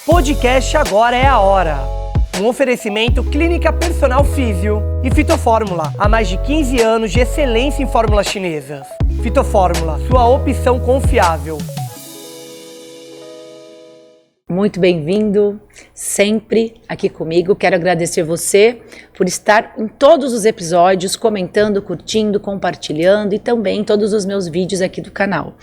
Podcast Agora é a Hora. Um oferecimento Clínica Personal Físio e Fitofórmula. Há mais de 15 anos de excelência em fórmulas chinesas. Fitofórmula, sua opção confiável. Muito bem-vindo, sempre aqui comigo. Quero agradecer você por estar em todos os episódios, comentando, curtindo, compartilhando e também em todos os meus vídeos aqui do canal.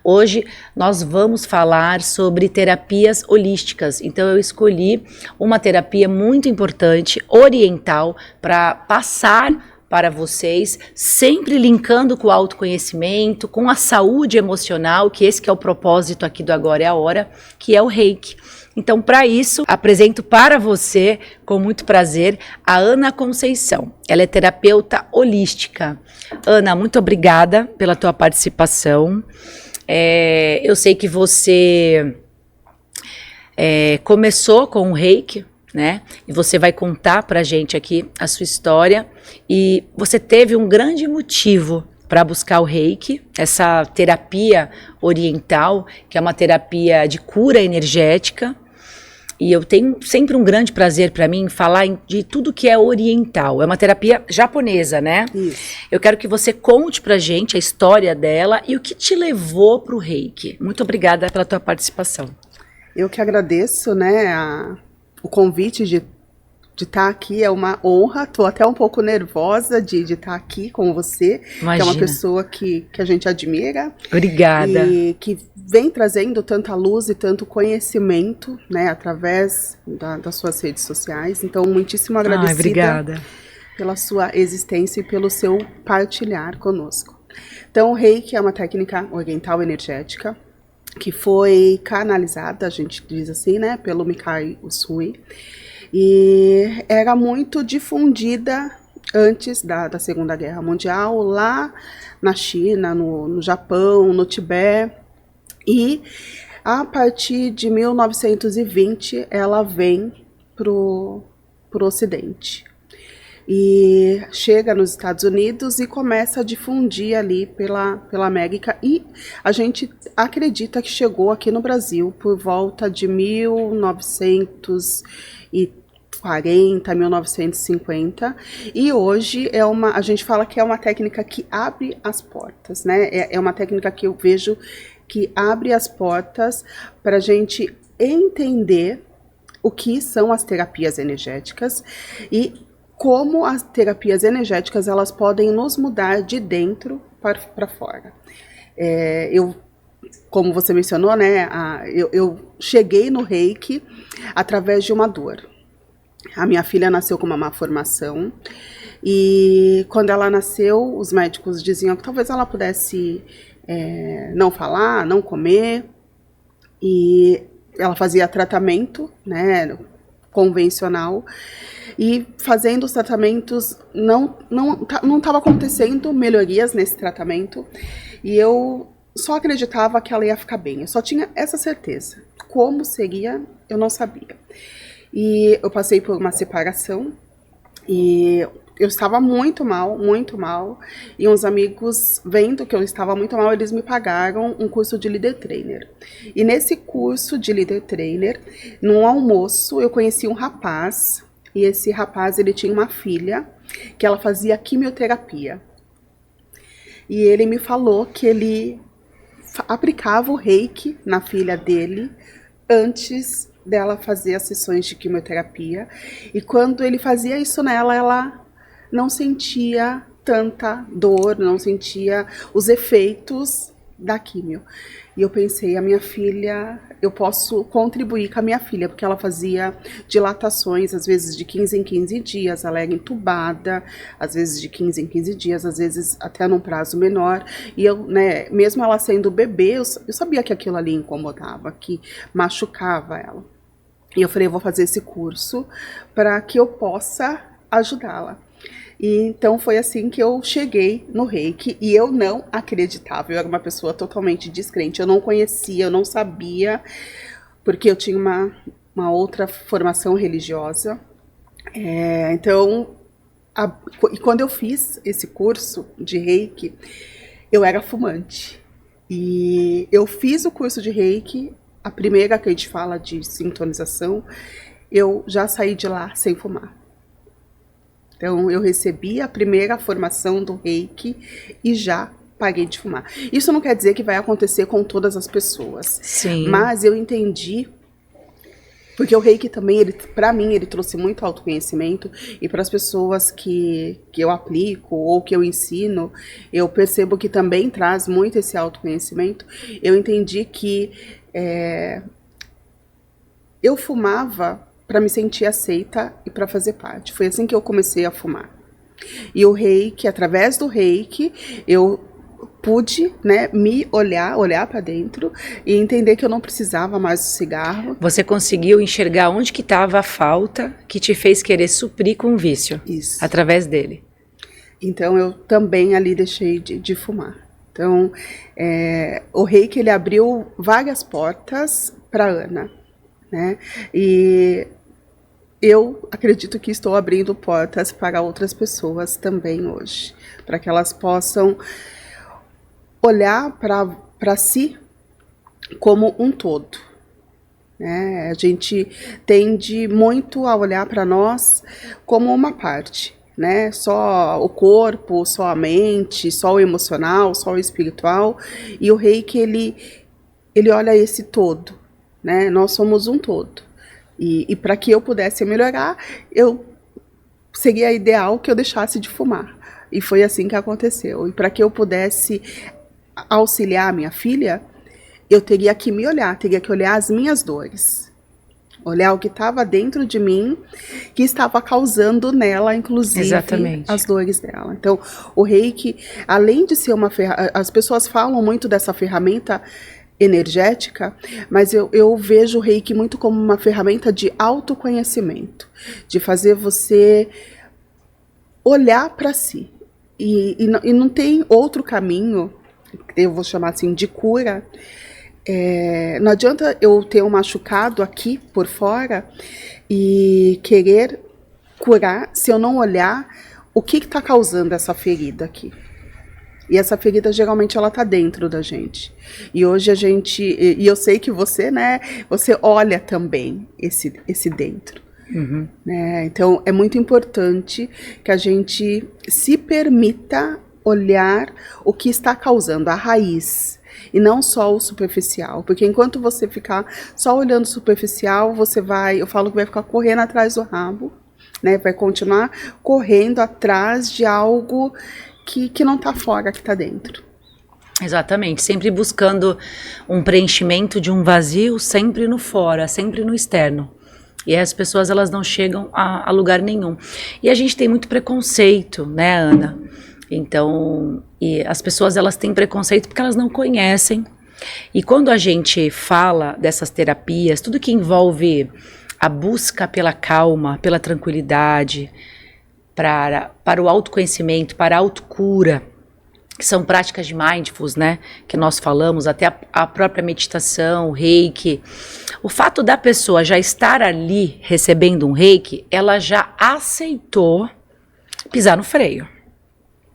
Hoje nós vamos falar sobre terapias holísticas. Então eu escolhi uma terapia muito importante, oriental, para passar para vocês, sempre linkando com o autoconhecimento, com a saúde emocional, que esse que é o propósito aqui do Agora é a Hora, que é o Reiki. Então, para isso, apresento para você, com muito prazer, a Ana Conceição. Ela é terapeuta holística. Ana, muito obrigada pela tua participação. Eu sei que você começou com o Reiki, né? E você vai contar pra gente aqui a sua história, e você teve um grande motivo para buscar o Reiki, essa terapia oriental, que é uma terapia de cura energética, e eu tenho sempre um grande prazer para mim falar de tudo que é oriental. É uma terapia japonesa, né? Isso. Eu quero que você conte pra gente a história dela e o que te levou pro Reiki. Muito obrigada pela tua participação. Eu que agradeço, né, o convite de estar aqui, é uma honra. Estou até um pouco nervosa de estar aqui com você, Imagina. que é uma pessoa que a gente admira. Obrigada. E que vem trazendo tanta luz e tanto conhecimento, né, através das suas redes sociais. Então, muitíssimo agradecida Obrigada pela sua existência e pelo seu partilhar conosco. Então, o Reiki é uma técnica oriental energética que foi canalizada, a gente diz assim, né, pelo Mikai Usui, e era muito difundida antes da Segunda Guerra Mundial, lá na China, no Japão, no Tibete, e a partir de 1920 ela vem pro Ocidente. E chega nos Estados Unidos e começa a difundir ali pela América, e a gente acredita que chegou aqui no Brasil por volta de 1940, 1950, e hoje a gente fala que é uma técnica que abre as portas, né? É uma técnica que eu vejo que abre as portas para a gente entender o que são as terapias energéticas e como as terapias energéticas elas podem nos mudar de dentro para fora. Como você mencionou, né, eu cheguei no Reiki através de uma dor. A minha filha nasceu com uma má formação, e quando ela nasceu, os médicos diziam que talvez ela pudesse não falar, não comer, e ela fazia tratamento, né, convencional, e fazendo os tratamentos não estava acontecendo melhorias nesse tratamento, e eu só acreditava que ela ia ficar bem, eu só tinha essa certeza. Como seria, eu não sabia. E eu passei por uma separação, e eu estava muito mal, e uns amigos, vendo que eu estava muito mal, eles me pagaram um curso de Leader Trainer. E nesse curso de Leader Trainer, num almoço, eu conheci um rapaz, e esse rapaz, ele tinha uma filha, que ela fazia quimioterapia. E ele me falou que ele aplicava o Reiki na filha dele, antes dela fazer as sessões de quimioterapia, e quando ele fazia isso nela, ela não sentia tanta dor, não sentia os efeitos da quimio. E eu pensei, a minha filha, eu posso contribuir com a minha filha, porque ela fazia dilatações, às vezes de 15 em 15 dias, ela era entubada, às vezes de 15 em 15 dias, às vezes até num prazo menor, e eu, né, mesmo ela sendo bebê, eu sabia que aquilo ali incomodava, que machucava ela. E eu falei, eu vou fazer esse curso para que eu possa ajudá-la. E então foi assim que eu cheguei no Reiki, e eu não acreditava, eu era uma pessoa totalmente descrente, eu não conhecia, eu não sabia, porque eu tinha uma outra formação religiosa. E quando eu fiz esse curso de Reiki, eu era fumante. E eu fiz o curso de Reiki a primeira que a gente fala de sintonização, eu já saí de lá sem fumar. Então, eu recebi a primeira formação do Reiki e já parei de fumar. Isso não quer dizer que vai acontecer com todas as pessoas. Sim. Mas eu entendi, porque o Reiki também, para mim, ele trouxe muito autoconhecimento, e para as pessoas que eu aplico ou que eu ensino, eu percebo que também traz muito esse autoconhecimento. Eu entendi que eu fumava para me sentir aceita e para fazer parte. Foi assim que eu comecei a fumar. E o Reiki, através do Reiki, eu pude, né, me olhar para dentro e entender que eu não precisava mais do cigarro. Você conseguiu enxergar onde que estava a falta que te fez querer suprir com o vício. Isso. Através dele. Então eu também ali deixei de fumar. Então o Reiki, ele abriu várias portas para Ana, né? E eu acredito que estou abrindo portas para outras pessoas também hoje, para que elas possam olhar para si como um todo, né? A gente tende muito a olhar para nós como uma parte, né? Só o corpo, só a mente, só o emocional, só o espiritual. E o Reiki, ele olha esse todo, né? Nós somos um todo. E para que eu pudesse melhorar, seria ideal que eu deixasse de fumar. E foi assim que aconteceu. E para que eu pudesse auxiliar a minha filha, eu teria que me olhar, teria que olhar as minhas dores. Olhar o que estava dentro de mim, que estava causando nela, inclusive, Exatamente. as dores dela. Então, o Reiki, além de ser uma ferramenta, as pessoas falam muito dessa ferramenta energética, mas eu vejo o Reiki muito como uma ferramenta de autoconhecimento, de fazer você olhar para si. E não tem outro caminho, eu vou chamar assim, de cura. Não adianta eu ter um machucado aqui por fora e querer curar se eu não olhar o que está causando essa ferida aqui. E essa ferida, geralmente, ela tá dentro da gente. E hoje a gente... E eu sei que você, né? Você olha também esse dentro. Uhum. Né? Então, é muito importante que a gente se permita olhar o que está causando, a raiz. E não só o superficial. Porque enquanto você ficar só olhando o superficial, eu falo que vai ficar correndo atrás do rabo. Né? Vai continuar correndo atrás de algo que não está fora, que está dentro. Exatamente, sempre buscando um preenchimento de um vazio, sempre no fora, sempre no externo. E as pessoas, elas não chegam a lugar nenhum. E a gente tem muito preconceito, né, Ana? Então, e as pessoas, elas têm preconceito porque elas não conhecem. E quando a gente fala dessas terapias, tudo que envolve a busca pela calma, pela tranquilidade, para o autoconhecimento, para a autocura, que são práticas de mindfulness, né, que nós falamos, até a própria meditação, o Reiki. O fato da pessoa já estar ali recebendo um Reiki, ela já aceitou pisar no freio,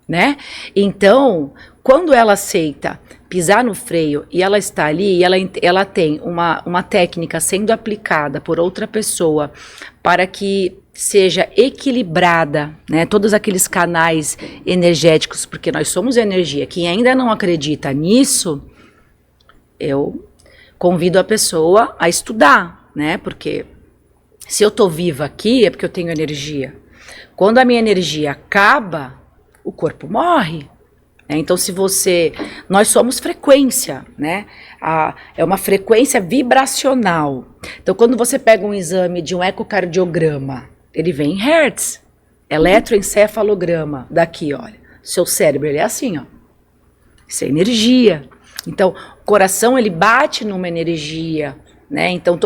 né? Então, quando ela aceita pisar no freio e ela está ali, e ela tem uma técnica sendo aplicada por outra pessoa para que seja equilibrada, né, todos aqueles canais energéticos, porque nós somos energia. Quem ainda não acredita nisso, eu convido a pessoa a estudar, né, porque se eu tô viva aqui é porque eu tenho energia. Quando a minha energia acaba, o corpo morre. Então, nós somos frequência, né? É uma frequência vibracional. Então, quando você pega um exame de um ecocardiograma, ele vem em hertz, eletroencefalograma, daqui, olha, seu cérebro, ele é assim, ó, isso é energia. Então, o coração, ele bate numa energia, né? Então,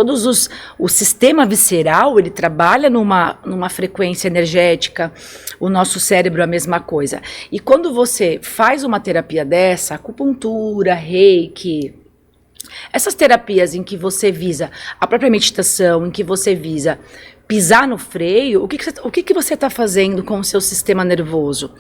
o sistema visceral, ele trabalha numa frequência energética, o nosso cérebro a mesma coisa. E quando você faz uma terapia dessa, acupuntura, Reiki, essas terapias em que você visa a própria meditação, em que você visa pisar no freio, o que você está fazendo com o seu sistema nervoso?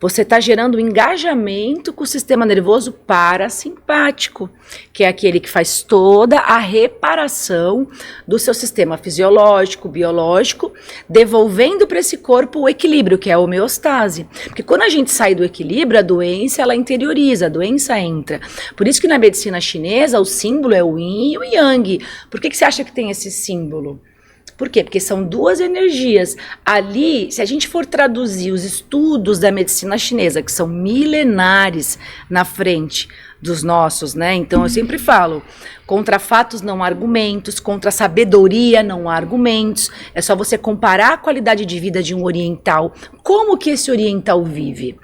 Você está gerando engajamento com o sistema nervoso parasimpático, que é aquele que faz toda a reparação do seu sistema fisiológico, biológico, devolvendo para esse corpo o equilíbrio, que é a homeostase. Porque quando a gente sai do equilíbrio, a doença ela interioriza, a doença entra. Por isso que na medicina chinesa o símbolo é o yin e o yang. Por que você acha que tem esse símbolo? Por quê? Porque são duas energias. Ali, se a gente for traduzir os estudos da medicina chinesa, que são milenares na frente dos nossos, né? Então eu sempre falo, contra fatos não há argumentos, contra sabedoria não há argumentos. É só você comparar a qualidade de vida de um oriental. Como que esse oriental vive?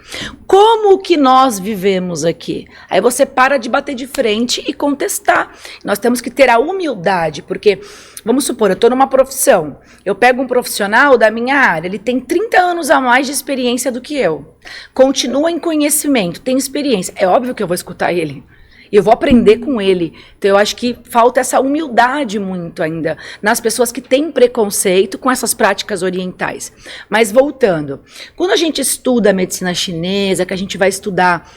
Como que nós vivemos aqui? Aí você para de bater de frente e contestar. Nós temos que ter a humildade, porque, vamos supor, eu estou numa profissão, eu pego um profissional da minha área, ele tem 30 anos a mais de experiência do que eu, continua em conhecimento, tem experiência, é óbvio que eu vou escutar ele, e eu vou aprender com ele. Então eu acho que falta essa humildade muito ainda nas pessoas que têm preconceito com essas práticas orientais. Mas voltando, quando a gente estuda a medicina chinesa, que a gente vai estudar,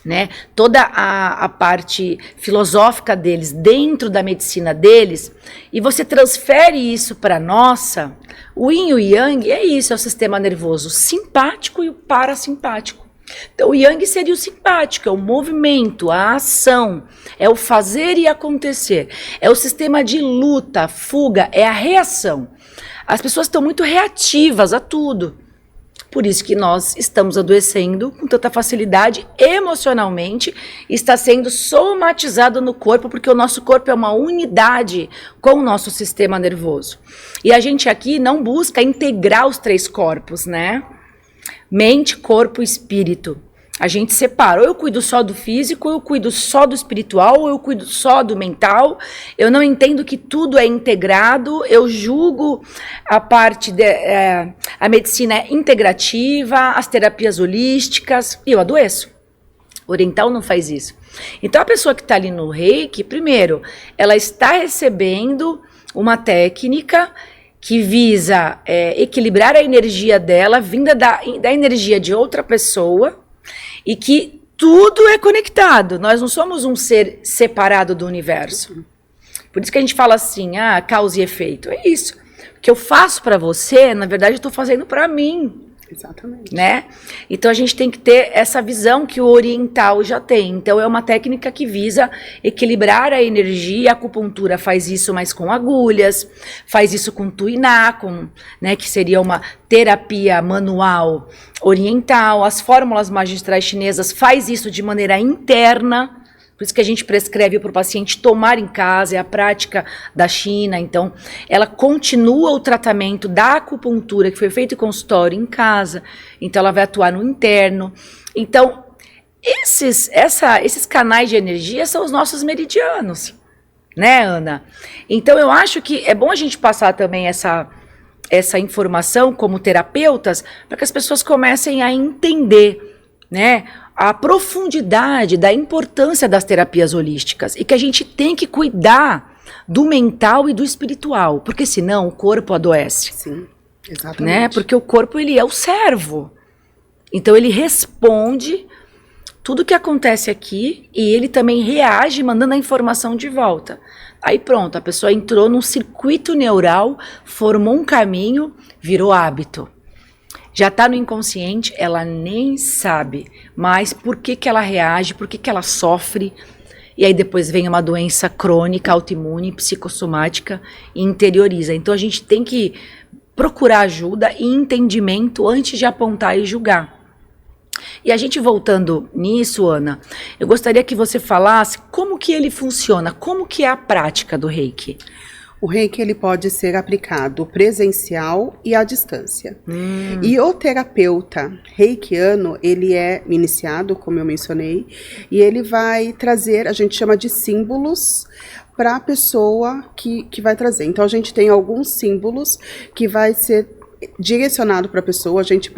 né, toda a parte filosófica deles, dentro da medicina deles, e você transfere isso para a nossa, o yin e o yang é isso, é o sistema nervoso simpático e o parasimpático. Então o yang seria o simpático, é o movimento, a ação, é o fazer e acontecer, é o sistema de luta, fuga, é a reação. As pessoas estão muito reativas a tudo. Por isso que nós estamos adoecendo com tanta facilidade emocionalmente, está sendo somatizado no corpo, porque o nosso corpo é uma unidade com o nosso sistema nervoso. E a gente aqui não busca integrar os 3 corpos, né? Mente, corpo e espírito. A gente separa, ou eu cuido só do físico, ou eu cuido só do espiritual, ou eu cuido só do mental. Eu não entendo que tudo é integrado, eu julgo a parte, a medicina integrativa, as terapias holísticas, e eu adoeço. O oriental não faz isso. Então a pessoa que está ali no reiki, primeiro, ela está recebendo uma técnica que visa equilibrar a energia dela, vinda da energia de outra pessoa, e que tudo é conectado. Nós não somos um ser separado do universo. Por isso que a gente fala assim, causa e efeito. É isso. O que eu faço para você, na verdade, eu estou fazendo para mim. Exatamente. Né? Então a gente tem que ter essa visão que o oriental já tem. Então é uma técnica que visa equilibrar a energia. A acupuntura faz isso, mas com agulhas, faz isso com tuiná, né, que seria uma terapia manual oriental. As fórmulas magistrais chinesas faz isso de maneira interna. Por isso que a gente prescreve para o paciente tomar em casa, é a prática da China. Então, ela continua o tratamento da acupuntura que foi feito em consultório em casa. Então, ela vai atuar no interno. Então, esses canais de energia são os nossos meridianos, né, Ana? Então, eu acho que é bom a gente passar também essa informação como terapeutas para que as pessoas comecem a entender, né, a profundidade da importância das terapias holísticas e que a gente tem que cuidar do mental e do espiritual, porque senão o corpo adoece. Sim, exatamente. Né? Porque o corpo ele é o servo, então ele responde tudo que acontece aqui e ele também reage mandando a informação de volta. Aí pronto, a pessoa entrou num circuito neural, formou um caminho, virou hábito. Já está no inconsciente, ela nem sabe mais por que ela reage, por que ela sofre. E aí depois vem uma doença crônica, autoimune, psicossomática e interioriza. Então a gente tem que procurar ajuda e entendimento antes de apontar e julgar. E a gente voltando nisso, Ana, eu gostaria que você falasse como que ele funciona, como que é a prática do Reiki. O Reiki ele pode ser aplicado presencial e à distância. E o terapeuta reikiano, ele é iniciado, como eu mencionei, e ele vai trazer, a gente chama de símbolos para a pessoa que vai trazer. Então a gente tem alguns símbolos que vai ser direcionado para a pessoa. A gente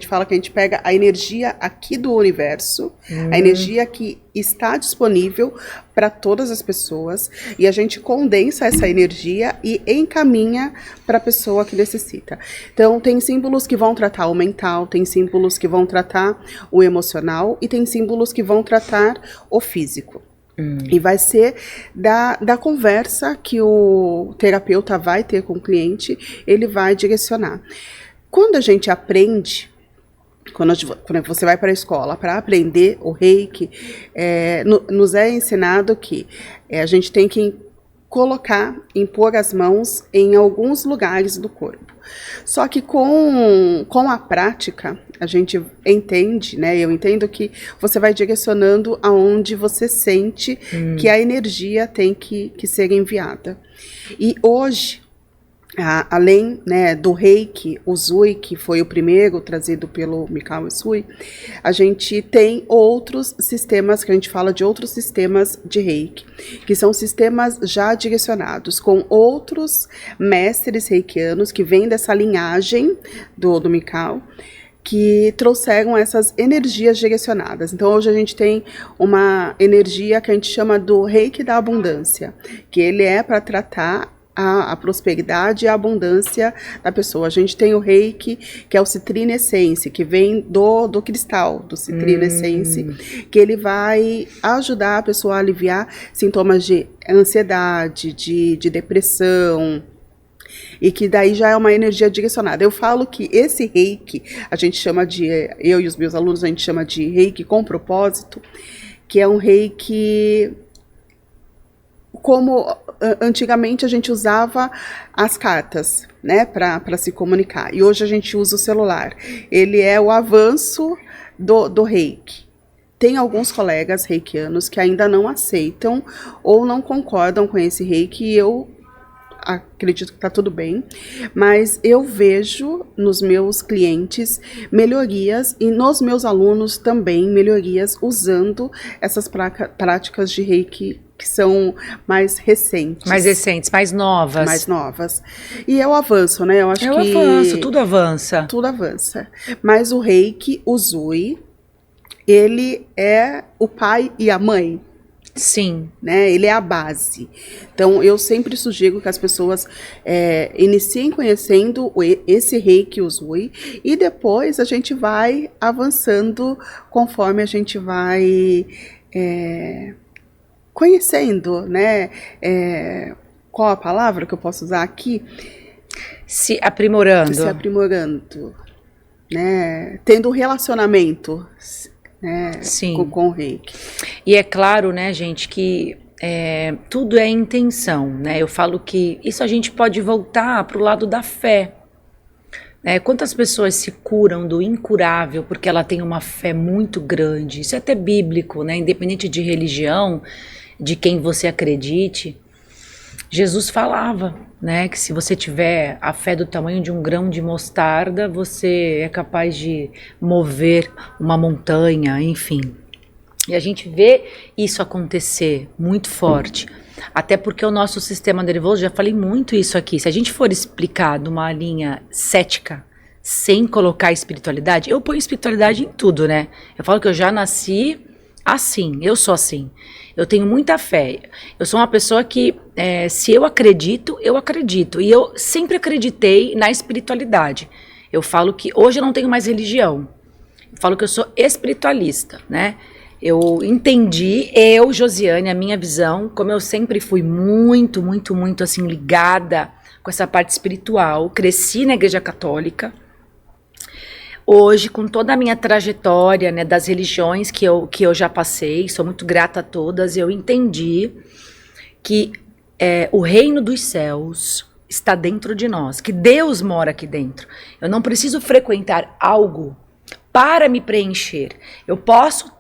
fala que a gente pega a energia aqui do universo, a energia que está disponível para todas as pessoas, e a gente condensa essa energia e encaminha para a pessoa que necessita. Então, tem símbolos que vão tratar o mental, tem símbolos que vão tratar o emocional e tem símbolos que vão tratar o físico. E vai ser da conversa que o terapeuta vai ter com o cliente, ele vai direcionar. Quando a gente aprende, quando você vai para a escola para aprender o Reiki, nos é ensinado que a gente tem que impor as mãos em alguns lugares do corpo. Só que com a prática, a gente entende, né? Eu entendo que você vai direcionando aonde você sente que a energia tem que ser enviada. E hoje, além, né, do Reiki, o Usui, que foi o primeiro trazido pelo Mikao Usui, a gente tem outros sistemas, que a gente fala de outros sistemas de Reiki, que são sistemas já direcionados, com outros mestres reikianos que vêm dessa linhagem do Mikao, que trouxeram essas energias direcionadas. Então hoje a gente tem uma energia que a gente chama do Reiki da abundância, que ele é para tratar a prosperidade e a abundância da pessoa. A gente tem o Reiki, que é o Citrine Essence, que vem do cristal, do Citrine Essence, que ele vai ajudar a pessoa a aliviar sintomas de ansiedade, de depressão, e que daí já é uma energia direcionada. Eu falo que esse Reiki, a gente chama eu e os meus alunos, a gente chama de Reiki com propósito, que é um Reiki como antigamente a gente usava as cartas, né, para se comunicar, e hoje a gente usa o celular. Ele é o avanço do Reiki. Tem alguns colegas reikianos que ainda não aceitam ou não concordam com esse Reiki, e eu acredito que está tudo bem, mas eu vejo nos meus clientes melhorias, e nos meus alunos também melhorias, usando essas práticas de Reiki que são mais recentes. Mais recentes, mais novas. Mais novas. E é o avanço, né? Eu acho que... É o avanço, tudo avança. Tudo avança. Mas o Reiki, o Usui, ele é o pai e a mãe. Sim. Né? Ele é a base. Então, eu sempre sugiro que as pessoas iniciem conhecendo esse Reiki Usui, e depois a gente vai avançando conforme a gente vai conhecendo, né? Qual a palavra que eu posso usar aqui? Se aprimorando. Se aprimorando, né? Tendo um relacionamento, né? Sim. Com o Reiki. E é claro, né, gente, que tudo é intenção, né? Eu falo que isso a gente pode voltar para o lado da fé. Quantas pessoas se curam do incurável porque ela tem uma fé muito grande? Isso é até bíblico, né? Independente de religião, de quem você acredite. Jesus falava, né, que se você tiver a fé do tamanho de um grão de mostarda, você é capaz de mover uma montanha, enfim. E a gente vê isso acontecer muito forte. Até porque o nosso sistema nervoso, já falei muito isso aqui, se a gente for explicar numa linha cética, sem colocar espiritualidade, eu ponho espiritualidade em tudo, né? Eu falo que eu já nasci assim, eu sou assim. Eu tenho muita fé. Eu sou uma pessoa que, se eu acredito, eu acredito. E eu sempre acreditei na espiritualidade. Eu falo que hoje eu não tenho mais religião. Eu falo que eu sou espiritualista, né? Eu entendi, Josiane, a minha visão, como eu sempre fui muito, muito, muito assim ligada com essa parte espiritual. Cresci na Igreja Católica. Hoje, com toda a minha trajetória, né, das religiões que eu já passei, sou muito grata a todas, eu entendi que o reino dos céus está dentro de nós, que Deus mora aqui dentro. Eu não preciso frequentar algo para me preencher. Eu posso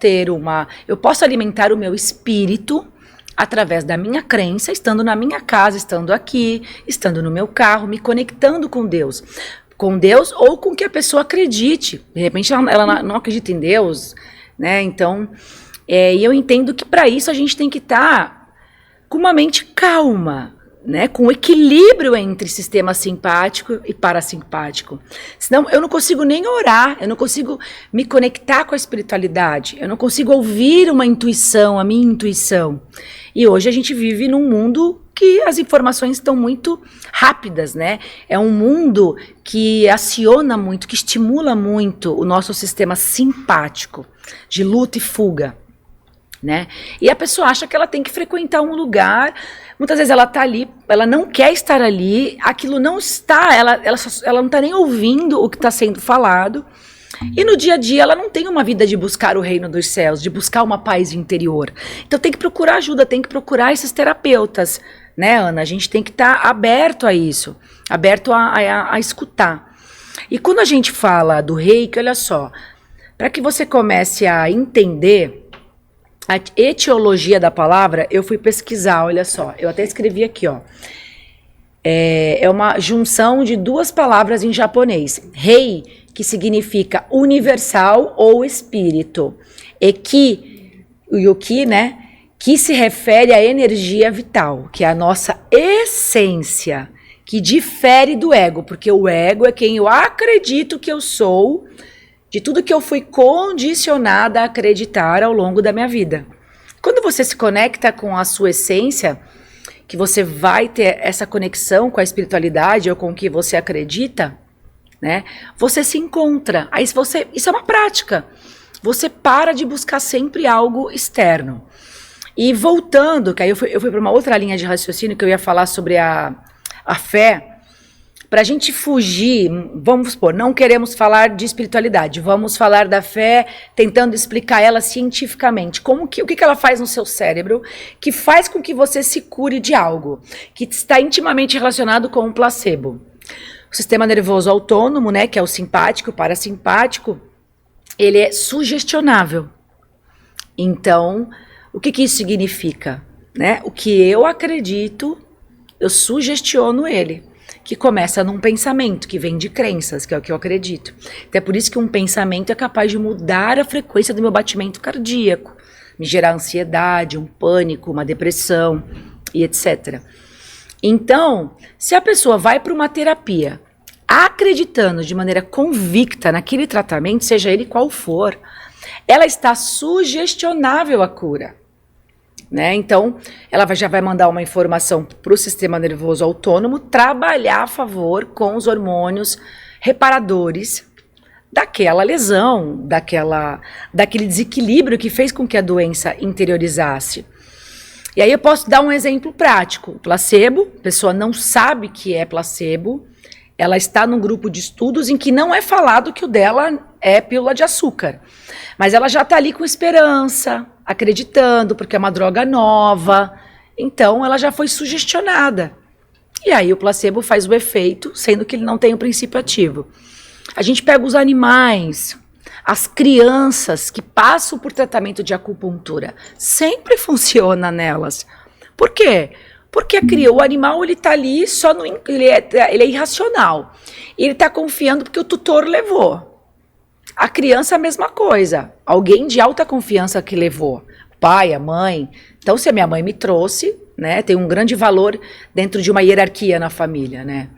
alimentar o meu espírito através da minha crença, estando na minha casa, estando aqui, estando no meu carro, me conectando com Deus. Com Deus ou com que a pessoa acredite. De repente ela não acredita em Deus, né? Então, e eu entendo que para isso a gente tem que estar com uma mente calma, né, com equilíbrio entre sistema simpático e parasimpático. Senão eu não consigo nem orar, eu não consigo me conectar com a espiritualidade, eu não consigo ouvir uma intuição, a minha intuição. E hoje a gente vive num mundo que as informações estão muito rápidas, né? É um mundo que aciona muito, que estimula muito o nosso sistema simpático, de luta e fuga, né? E a pessoa acha que ela tem que frequentar um lugar, muitas vezes ela está ali, ela não quer estar ali, aquilo não está, ela não está nem ouvindo o que está sendo falado, e no dia a dia ela não tem uma vida de buscar o reino dos céus, de buscar uma paz interior. Então tem que procurar ajuda, tem que procurar esses terapeutas, né, Ana? A gente tem que estar aberto a isso, aberto a escutar. E quando a gente fala do reiki, olha só, para que você comece a entender a etiologia da palavra, eu fui pesquisar, olha só, eu até escrevi aqui, ó. É uma junção de duas palavras em japonês. Rei, que significa universal ou espírito. E ki, o yuki, né? Que se refere à energia vital, que é a nossa essência, que difere do ego, porque o ego é quem eu acredito que eu sou, de tudo que eu fui condicionada a acreditar ao longo da minha vida. Quando você se conecta com a sua essência, que você vai ter essa conexão com a espiritualidade ou com o que você acredita, né? Você se encontra. Aí isso é uma prática. Você para de buscar sempre algo externo. E voltando, que aí eu fui para uma outra linha de raciocínio que eu ia falar sobre a fé. Para a gente fugir, vamos supor, não queremos falar de espiritualidade, vamos falar da fé tentando explicar ela cientificamente. O que ela faz no seu cérebro que faz com que você se cure de algo que está intimamente relacionado com o placebo. O sistema nervoso autônomo, né, que é o simpático, o parasimpático, ele é sugestionável. Então, o que isso significa? Né? O que eu acredito, eu sugestiono ele. Que começa num pensamento, que vem de crenças, que é o que eu acredito. Então é por isso que um pensamento é capaz de mudar a frequência do meu batimento cardíaco, me gerar ansiedade, um pânico, uma depressão e etc. Então, se a pessoa vai para uma terapia acreditando de maneira convicta naquele tratamento, seja ele qual for, ela está sugestionável à cura. Né? Então, ela já vai mandar uma informação para o sistema nervoso autônomo trabalhar a favor com os hormônios reparadores daquela lesão, daquele desequilíbrio que fez com que a doença interiorizasse. E aí eu posso dar um exemplo prático. Placebo, a pessoa não sabe que é placebo, ela está num grupo de estudos em que não é falado que o dela é pílula de açúcar, mas ela já está ali com esperança, acreditando, porque é uma droga nova, então ela já foi sugestionada. E aí o placebo faz o efeito, sendo que ele não tem o princípio ativo. A gente pega os animais, as crianças que passam por tratamento de acupuntura, sempre funciona nelas. Por quê? Porque o animal ele está ali, ele é irracional. Ele está confiando porque o tutor levou. A criança a mesma coisa, alguém de alta confiança que levou, o pai, a mãe. Então, se a minha mãe me trouxe, né, tem um grande valor dentro de uma hierarquia na família, né?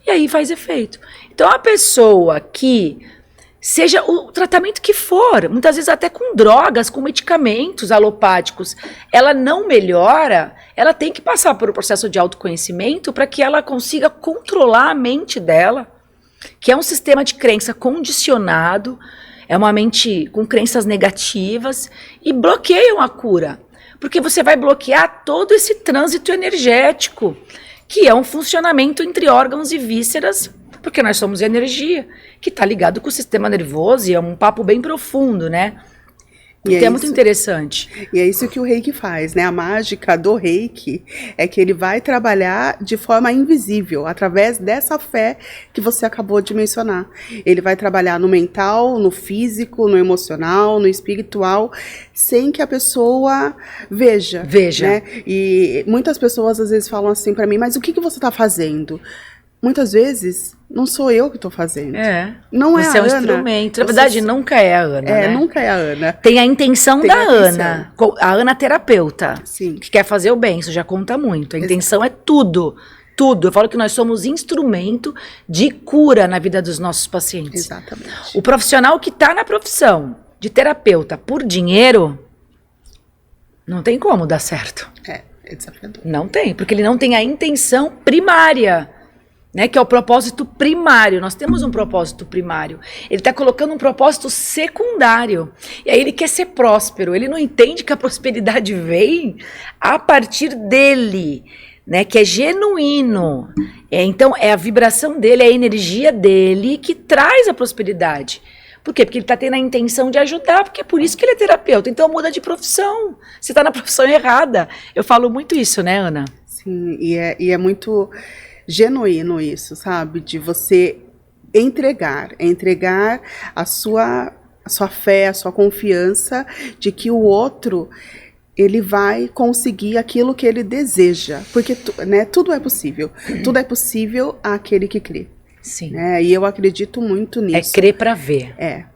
E aí faz efeito. Então, a pessoa que, seja o tratamento que for, muitas vezes até com drogas, com medicamentos alopáticos, ela não melhora, ela tem que passar por um processo de autoconhecimento para que ela consiga controlar a mente dela, que é um sistema de crença condicionado, é uma mente com crenças negativas e bloqueiam a cura, porque você vai bloquear todo esse trânsito energético, que é um funcionamento entre órgãos e vísceras, porque nós somos energia, que está ligado com o sistema nervoso e é um papo bem profundo, né? E é muito interessante. E é isso que o reiki faz, né? A mágica do reiki é que ele vai trabalhar de forma invisível, através dessa fé que você acabou de mencionar. Ele vai trabalhar no mental, no físico, no emocional, no espiritual, sem que a pessoa veja. Né? E muitas pessoas às vezes falam assim para mim, mas o que você está fazendo? muitas vezes não sou eu que estou fazendo. Não é você a é um Ana. instrumento. Na verdade, nunca é a Ana, né? Nunca é a Ana. Tem a intenção da Ana. A Ana terapeuta. Sim. Que quer fazer o bem, isso já conta muito. A intenção é tudo. Tudo. Eu falo que nós somos instrumento de cura na vida dos nossos pacientes. Exatamente. O profissional que está na profissão de terapeuta por dinheiro, não tem como dar certo. É desafiador. Não tem, porque ele não tem a intenção primária, né, que é o propósito primário. Nós temos um propósito primário. Ele está colocando um propósito secundário. E aí ele quer ser próspero. Ele não entende que a prosperidade vem a partir dele, né, que é genuíno. Então, é a vibração dele, é a energia dele que traz a prosperidade. Por quê? Porque ele está tendo a intenção de ajudar, porque é por isso que ele é terapeuta. Então, muda de profissão. Você está na profissão errada. Eu falo muito isso, né, Ana? Sim, e é muito genuíno isso, sabe? De você entregar a sua fé, a sua confiança de que o outro, ele vai conseguir aquilo que ele deseja. Porque tudo é possível. Tudo é possível àquele que crê. Sim. Né? E eu acredito muito nisso. É crer para ver. É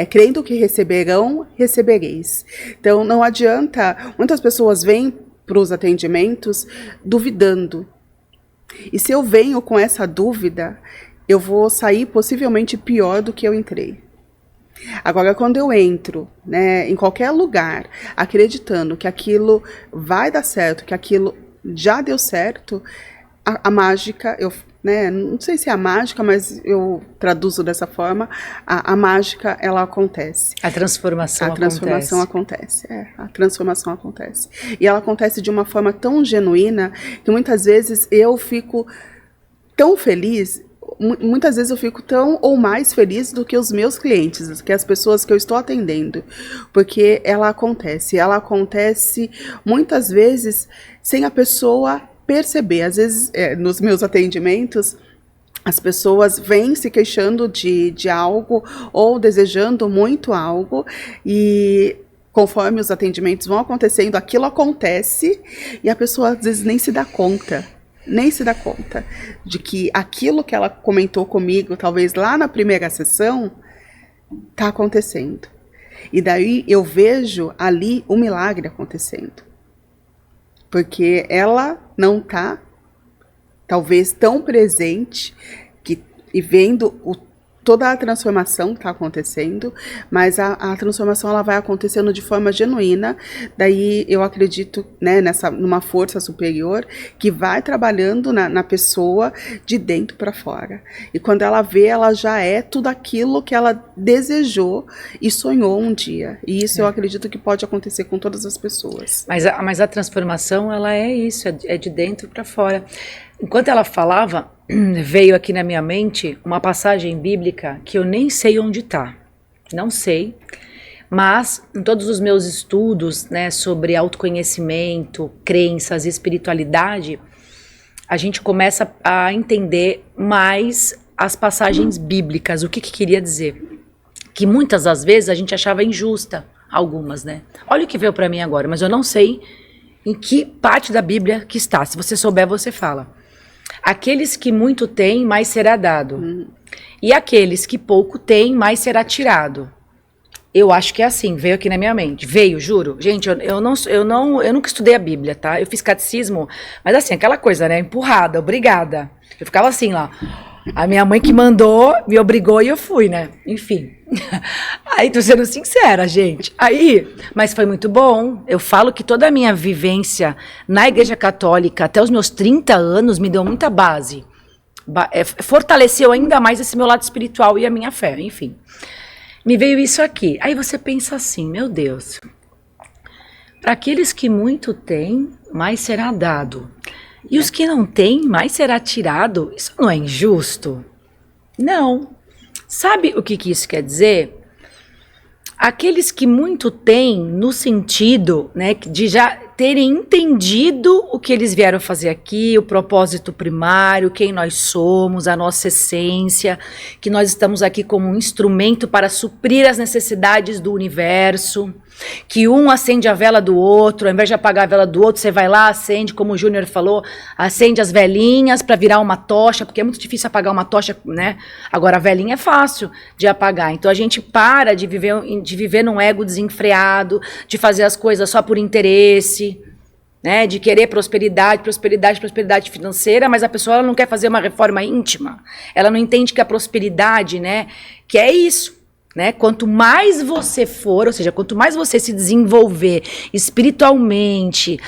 crendo que receberão, recebereis. Então não adianta, muitas pessoas vêm para os atendimentos duvidando. E se eu venho com essa dúvida, eu vou sair possivelmente pior do que eu entrei. Agora, quando eu entro, né, em qualquer lugar, acreditando que aquilo vai dar certo, que aquilo já deu certo, a mágica, não sei se é a mágica, mas eu traduzo dessa forma, a mágica, ela acontece. A transformação acontece. A transformação acontece. E ela acontece de uma forma tão genuína que muitas vezes eu fico tão feliz, muitas vezes eu fico tão ou mais feliz do que os meus clientes, do que as pessoas que eu estou atendendo, porque ela acontece muitas vezes sem a pessoa perceber. Às vezes, nos meus atendimentos, as pessoas vêm se queixando de algo ou desejando muito algo e conforme os atendimentos vão acontecendo, aquilo acontece e a pessoa às vezes nem se dá conta de que aquilo que ela comentou comigo, talvez lá na primeira sessão, está acontecendo. E daí eu vejo ali o milagre acontecendo. Porque ela não está, talvez, tão presente e vendo toda a transformação que está acontecendo, mas a transformação ela vai acontecendo de forma genuína. Daí eu acredito, né, numa força superior que vai trabalhando na pessoa de dentro para fora. E quando ela vê, ela já é tudo aquilo que ela desejou e sonhou um dia. E isso eu acredito que pode acontecer com todas as pessoas. Mas a transformação, ela é isso, é de dentro para fora. Enquanto ela falava, veio aqui na minha mente uma passagem bíblica que eu nem sei onde está. Não sei. Mas em todos os meus estudos, né, sobre autoconhecimento, crenças, espiritualidade, a gente começa a entender mais as passagens bíblicas. O que queria dizer? Que muitas das vezes a gente achava injusta algumas, né? Olha o que veio para mim agora, mas eu não sei em que parte da Bíblia que está. Se você souber, você fala. Aqueles que muito têm, mais será dado. E aqueles que pouco têm, mais será tirado. Eu acho que é assim, veio aqui na minha mente. Veio, juro. Gente, eu nunca estudei a Bíblia, tá? Eu fiz catecismo, mas assim, aquela coisa, né? Empurrada, obrigada. Eu ficava assim lá. A minha mãe que mandou, me obrigou e eu fui, né? Enfim. Aí, tô sendo sincera, gente. Mas foi muito bom. Eu falo que toda a minha vivência na Igreja Católica, até os meus 30 anos, me deu muita base. Fortaleceu ainda mais esse meu lado espiritual e a minha fé, enfim. Me veio isso aqui. Aí você pensa assim, meu Deus. Para aqueles que muito têm, mais será dado. E os que não têm, mais será tirado. Isso não é injusto? Não. Sabe o que isso quer dizer? Aqueles que muito têm, no sentido, né, de já terem entendido o que eles vieram fazer aqui, o propósito primário, quem nós somos, a nossa essência, que nós estamos aqui como um instrumento para suprir as necessidades do universo. Que um acende a vela do outro, ao invés de apagar a vela do outro, você vai lá, acende, como o Júnior falou, acende as velinhas para virar uma tocha, porque é muito difícil apagar uma tocha, né? Agora, a velinha é fácil de apagar. Então, a gente para de viver num ego desenfreado, de fazer as coisas só por interesse, né? De querer prosperidade financeira, mas a pessoa ela não quer fazer uma reforma íntima. Ela não entende que a prosperidade, né? Que é isso. Né? Quanto mais você for, ou seja, quanto mais você se desenvolver espiritualmente,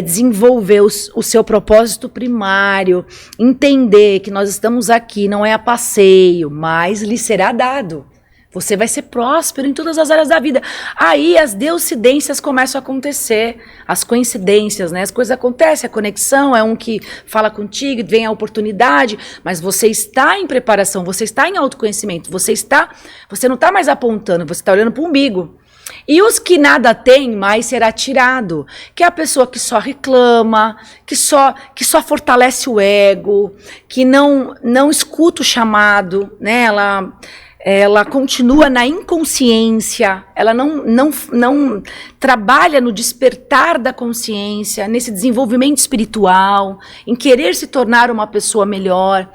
desenvolver o seu propósito primário, entender que nós estamos aqui, não é a passeio, mas lhe será dado. Você vai ser próspero em todas as áreas da vida. Aí as deucidências começam a acontecer, as coincidências, né? As coisas acontecem, a conexão é um que fala contigo, vem a oportunidade, mas você está em preparação, você está em autoconhecimento, você não está mais apontando, você está olhando para o umbigo. E os que nada têm, mais será tirado, que é a pessoa que só reclama, que só fortalece o ego, que não escuta o chamado, né? Ela continua na inconsciência, ela não trabalha no despertar da consciência, nesse desenvolvimento espiritual, em querer se tornar uma pessoa melhor.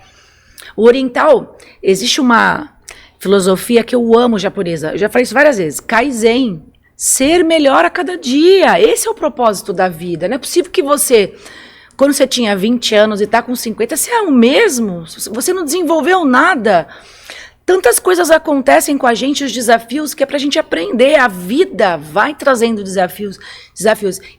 O oriental, existe uma filosofia que eu amo japonesa, eu já falei isso várias vezes, Kaizen, ser melhor a cada dia, esse é o propósito da vida. Não é possível que você, quando você tinha 20 anos e está com 50, você é o mesmo, você não desenvolveu nada. Tantas coisas acontecem com a gente, os desafios, que é pra gente aprender. A vida vai trazendo desafios.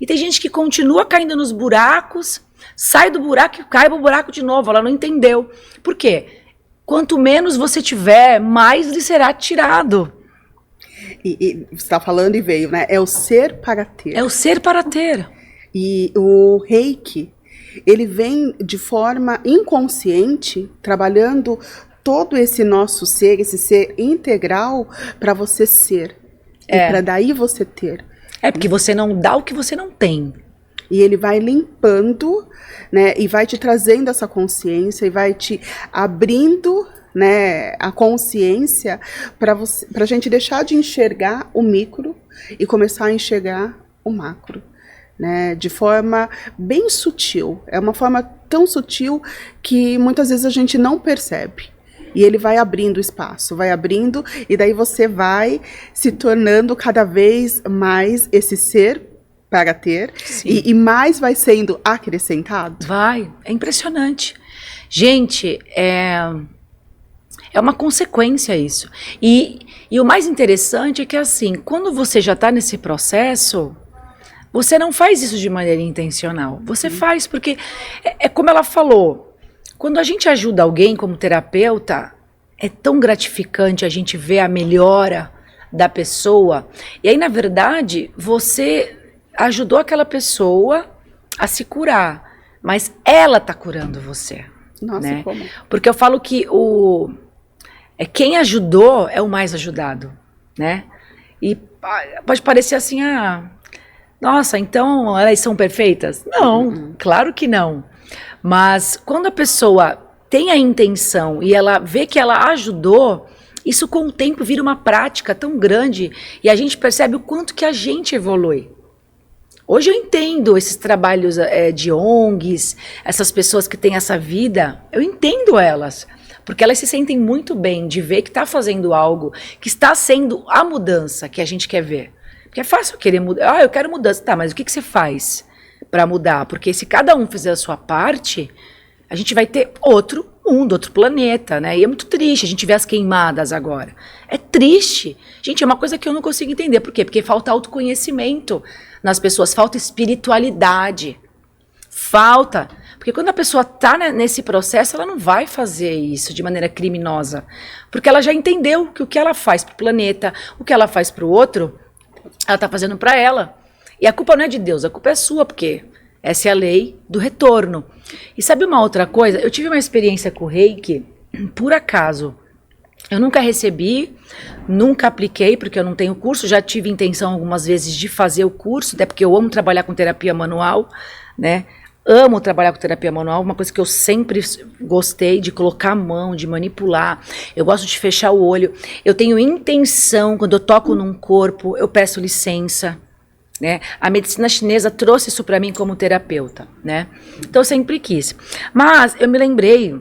E tem gente que continua caindo nos buracos, sai do buraco e cai no buraco de novo. Ela não entendeu. Por quê? Quanto menos você tiver, mais lhe será tirado. E você está falando e veio, né? É o ser para ter. É o ser para ter. E o Reiki, ele vem de forma inconsciente, trabalhando todo esse nosso ser, esse ser integral, para você ser. E para daí você ter. É porque você não dá o que você não tem. E ele vai limpando, né? E vai te trazendo essa consciência e vai te abrindo, né, a consciência para a gente deixar de enxergar o micro e começar a enxergar o macro. Né, de forma bem sutil. É uma forma tão sutil que muitas vezes a gente não percebe. E ele vai abrindo espaço, vai abrindo, e daí você vai se tornando cada vez mais esse ser para ter, e mais vai sendo acrescentado. Vai, é impressionante. Gente, é uma consequência isso. E o mais interessante é que, assim, quando você já está nesse processo, você não faz isso de maneira intencional. Você faz porque, é como ela falou, quando a gente ajuda alguém como terapeuta, é tão gratificante a gente ver a melhora da pessoa. E aí, na verdade, você ajudou aquela pessoa a se curar, mas ela está curando você. Nossa, né? Como? Porque eu falo que quem ajudou é o mais ajudado, né? E pode parecer assim, nossa, então elas são perfeitas? Não, claro que não. Mas quando a pessoa tem a intenção e ela vê que ela ajudou, isso com o tempo vira uma prática tão grande e a gente percebe o quanto que a gente evolui. Hoje eu entendo esses trabalhos de ONGs, essas pessoas que têm essa vida, eu entendo elas, porque elas se sentem muito bem de ver que está fazendo algo, que está sendo a mudança que a gente quer ver. Porque é fácil querer mudar, eu quero mudança, tá, mas o que você faz para mudar? Porque se cada um fizer a sua parte, a gente vai ter outro mundo, outro planeta, né? E é muito triste a gente ver as queimadas agora. É triste. Gente, é uma coisa que eu não consigo entender. Por quê? Porque falta autoconhecimento nas pessoas, falta espiritualidade. Falta. Porque quando a pessoa está nesse processo, ela não vai fazer isso de maneira criminosa. Porque ela já entendeu que o que ela faz para o planeta, o que ela faz para o outro, ela está fazendo para ela. E a culpa não é de Deus, a culpa é sua, porque essa é a lei do retorno. E sabe uma outra coisa? Eu tive uma experiência com o Reiki, por acaso. Eu nunca recebi, nunca apliquei, porque eu não tenho curso. Já tive intenção algumas vezes de fazer o curso, até porque eu amo trabalhar com terapia manual, né? amo trabalhar com terapia manual, uma coisa que eu sempre gostei de colocar a mão, de manipular. Eu gosto de fechar o olho. Eu tenho intenção, quando eu toco num corpo, eu peço licença. Né? A medicina chinesa trouxe isso para mim como terapeuta, né? Então eu sempre quis. Mas eu me lembrei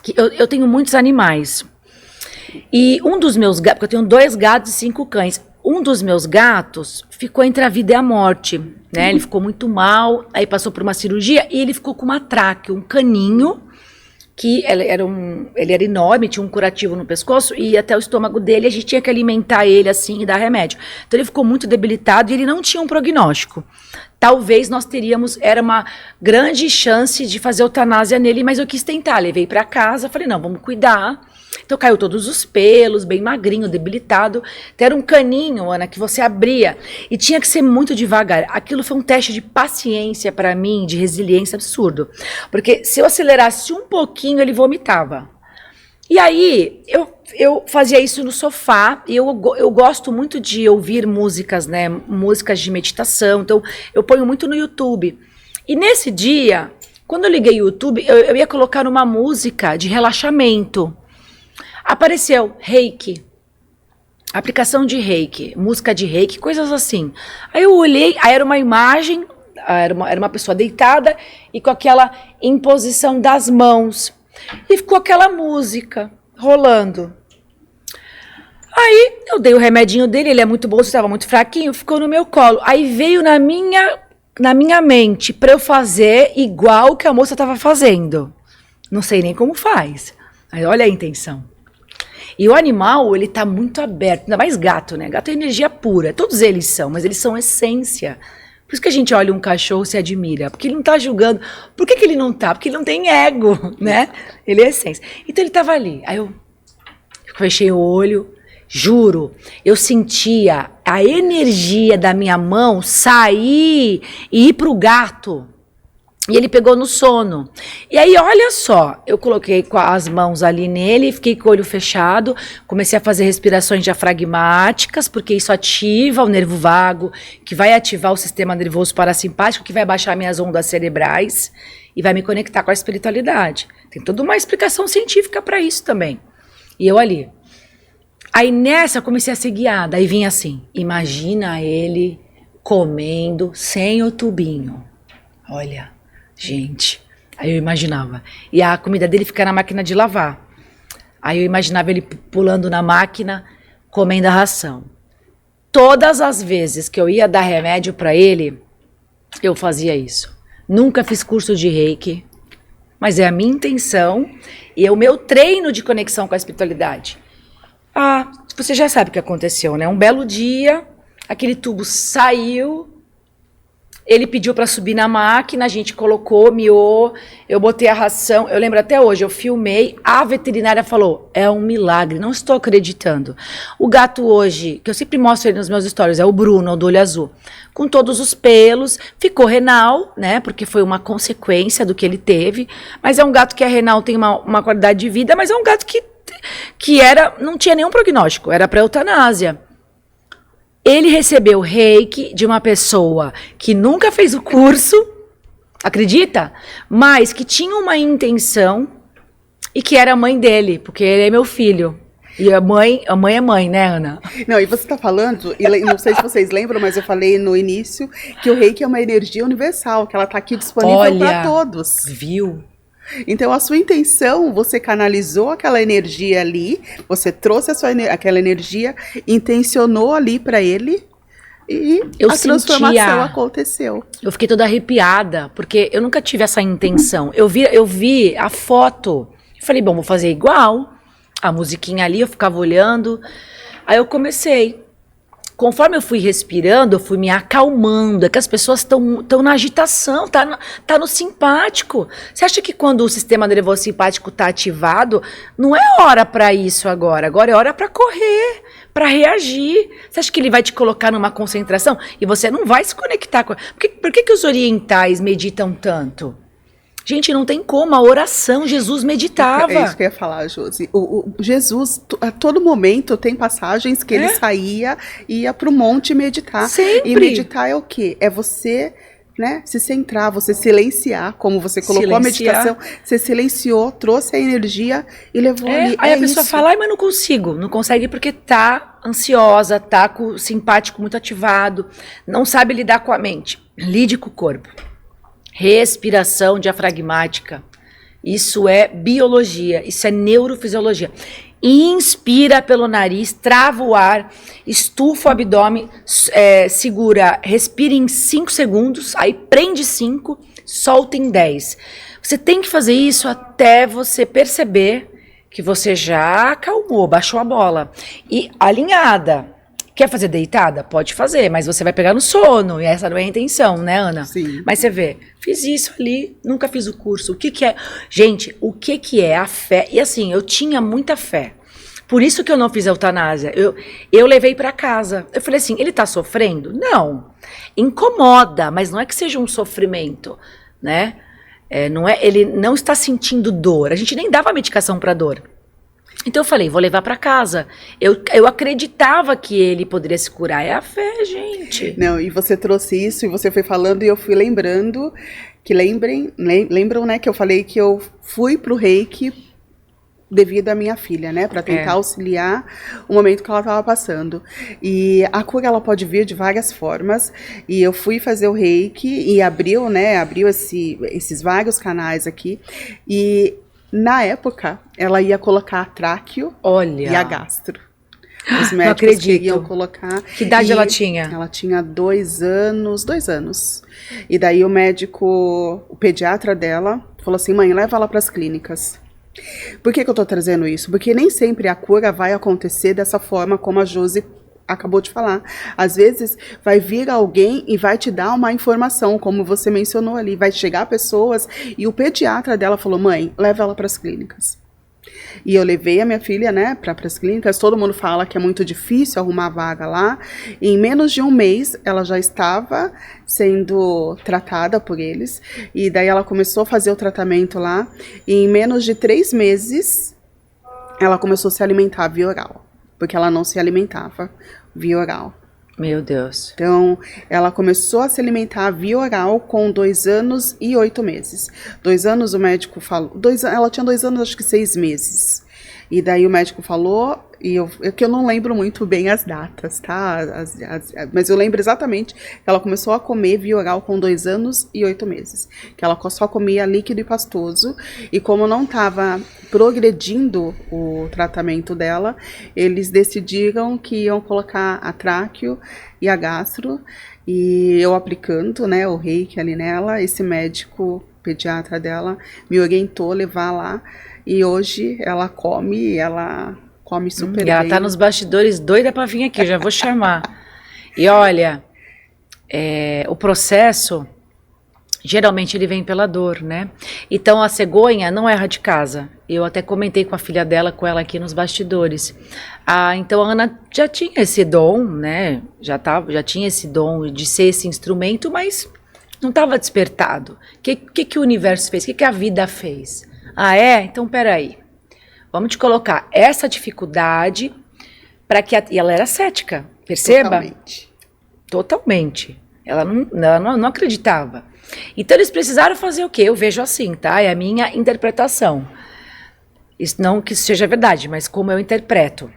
que eu tenho muitos animais. E um dos meus gatos, porque eu tenho 2 gatos e 5 cães. Um dos meus gatos ficou entre a vida e a morte, né? Ele ficou muito mal, aí passou por uma cirurgia e ele ficou com uma tráqueo, um caninho, que ele era enorme, tinha um curativo no pescoço e até o estômago dele, a gente tinha que alimentar ele assim e dar remédio. Então ele ficou muito debilitado e ele não tinha um prognóstico. Talvez nós teríamos, era uma grande chance de fazer eutanásia nele, mas eu quis tentar, levei para casa, falei, não, vamos cuidar. Então caiu todos os pelos, bem magrinho, debilitado. Então, era um caninho, Ana, que você abria e tinha que ser muito devagar. Aquilo foi um teste de paciência para mim, de resiliência absurdo. Porque se eu acelerasse um pouquinho, ele vomitava. E aí, eu fazia isso no sofá e eu gosto muito de ouvir músicas, né? Músicas de meditação. Então, eu ponho muito no YouTube. E nesse dia, quando eu liguei o YouTube, eu ia colocar uma música de relaxamento. Apareceu Reiki, aplicação de Reiki, música de Reiki, coisas assim. Aí eu olhei, aí era uma imagem, era uma pessoa deitada e com aquela imposição das mãos. E ficou aquela música rolando. Aí eu dei o remedinho dele, ele é muito bom, estava muito fraquinho, ficou no meu colo. Aí veio na minha mente para eu fazer igual que a moça estava fazendo. Não sei nem como faz. Aí olha a intenção. E o animal, ele tá muito aberto, ainda mais gato, né? Gato é energia pura, todos eles são, mas eles são essência. Por isso que a gente olha um cachorro e se admira, porque ele não tá julgando. Por que ele não tá? Porque ele não tem ego, né? Ele é essência. Então ele tava ali, aí eu fechei o olho, juro, eu sentia a energia da minha mão sair e ir pro gato. E ele pegou no sono. E aí, olha só, eu coloquei com as mãos ali nele, fiquei com o olho fechado, comecei a fazer respirações diafragmáticas, porque isso ativa o nervo vago, que vai ativar o sistema nervoso parasimpático, que vai baixar minhas ondas cerebrais e vai me conectar com a espiritualidade. Tem toda uma explicação científica para isso também. E eu ali. Aí nessa eu comecei a ser guiada, aí vinha assim, imagina ele comendo sem o tubinho. Olha. Gente, aí eu imaginava. E a comida dele fica na máquina de lavar. Aí eu imaginava ele pulando na máquina, comendo a ração. Todas as vezes que eu ia dar remédio para ele, eu fazia isso. Nunca fiz curso de Reiki, mas é a minha intenção e é o meu treino de conexão com a espiritualidade. Ah, você já sabe o que aconteceu, né? Um belo dia, aquele tubo saiu. Ele pediu para subir na máquina, a gente colocou, miou, eu botei a ração, eu lembro até hoje, eu filmei, a veterinária falou, é um milagre, não estou acreditando. O gato hoje, que eu sempre mostro ele nos meus stories, é o Bruno, o do olho azul, com todos os pelos, ficou renal, né, porque foi uma consequência do que ele teve, mas é um gato que a renal tem uma qualidade de vida, mas é um gato que não tinha nenhum prognóstico, era para eutanásia. Ele recebeu Reiki de uma pessoa que nunca fez o curso, acredita? Mas que tinha uma intenção e que era a mãe dele, porque ele é meu filho. E a mãe é mãe, né, Ana? Não, e você tá falando, e não sei se vocês lembram, mas eu falei no início que o Reiki é uma energia universal, que ela tá aqui disponível para todos. Viu? Então, a sua intenção, você canalizou aquela energia ali, você trouxe aquela energia, intencionou ali para ele e a transformação aconteceu. Eu fiquei toda arrepiada, porque eu nunca tive essa intenção. Eu vi a foto, eu falei, bom, vou fazer igual. A musiquinha ali, eu ficava olhando. Aí eu comecei. Conforme eu fui respirando, eu fui me acalmando. É que as pessoas estão na agitação, tá no simpático. Você acha que quando o sistema nervoso simpático está ativado, não é hora para isso agora? Agora é hora para correr, para reagir. Você acha que ele vai te colocar numa concentração e você não vai se conectar com... Por que os orientais meditam tanto? Gente, não tem como, a oração, Jesus meditava. É isso que eu ia falar, Josi. O Jesus, a todo momento, tem passagens que ele saía e ia para o monte meditar. Sempre. E meditar é o quê? É você né, se centrar, você silenciar, como você colocou a medicação, você silenciou, trouxe a energia e levou ali. Aí a pessoa fala, ai, mas não consigo. Não consegue porque tá ansiosa, tá com o simpático muito ativado, não sabe lidar com a mente. Lide com o corpo. Respiração diafragmática. Isso é biologia, isso é neurofisiologia. Inspira pelo nariz, trava o ar, estufa o abdômen, segura, respira em 5 segundos, aí prende 5, solta em 10. Você tem que fazer isso até você perceber que você já acalmou, baixou a bola. E alinhada. Quer fazer deitada? Pode fazer, mas você vai pegar no sono, e essa não é a intenção, né, Ana? Sim. Mas você vê, fiz isso ali, nunca fiz o curso. O que que é? Gente, o que que é a fé? E assim, eu tinha muita fé. Por isso que eu não fiz a eutanásia. Eu levei para casa. Eu falei assim, ele tá sofrendo? Não. Incomoda, mas não é que seja um sofrimento, né? Não é, ele não está sentindo dor. A gente nem dava medicação para dor. Então eu falei, vou levar para casa. Eu acreditava que ele poderia se curar. É a fé, gente. Não, e você trouxe isso, e você foi falando, e eu fui lembrando, que lembram, né, que eu falei que eu fui pro Reiki devido à minha filha, né, para tentar auxiliar o momento que ela estava passando. E a cura, ela pode vir de várias formas, e eu fui fazer o Reiki, e abriu esses vários canais aqui, e na época, ela ia colocar a tráqueo e a gastro. Os médicos queriam colocar. Que idade ela tinha? Ela tinha 2 anos. E daí o pediatra dela, falou assim, mãe, leva ela para as clínicas. Por que eu tô trazendo isso? Porque nem sempre a cura vai acontecer dessa forma como a Josi acabou de falar. Às vezes vai vir alguém e vai te dar uma informação, como você mencionou ali, vai chegar pessoas, e o pediatra dela falou, mãe, leva ela para as clínicas. E eu levei a minha filha, né, para as clínicas. Todo mundo fala que é muito difícil arrumar vaga lá. E em menos de um mês, ela já estava sendo tratada por eles. E daí ela começou a fazer o tratamento lá. E em menos de 3 meses, ela começou a se alimentar via oral. Porque ela não se alimentava via oral. Meu Deus. Então, ela começou a se alimentar via oral com 2 anos e 8 meses. 2 anos o médico falou... ela tinha 2 anos, acho que 6 meses. E daí o médico falou... que eu não lembro muito bem as datas, tá? Mas eu lembro exatamente que ela começou a comer via oral com 2 anos e 8 meses. Que ela só comia líquido e pastoso. E como não estava progredindo o tratamento dela, eles decidiram que iam colocar a tráqueo e a gastro. E eu aplicando, né, o Reiki ali nela, esse médico pediatra dela me orientou a levar lá. E hoje ela come super bem. Ela tá nos bastidores doida pra vir aqui, eu já vou chamar. E olha, o processo, geralmente ele vem pela dor, né? Então a cegonha não erra de casa. Eu até comentei com a filha dela, com ela aqui nos bastidores. Então a Ana já tinha esse dom, né? Já tinha esse dom de ser esse instrumento, mas não estava despertado. O que o universo fez? O que a vida fez? Então peraí. Vamos te colocar essa dificuldade para que... E ela era cética, perceba? Totalmente. Ela não acreditava. Então eles precisaram fazer o quê? Eu vejo assim, tá? É a minha interpretação. Isso não que isso seja verdade, mas como eu interpreto.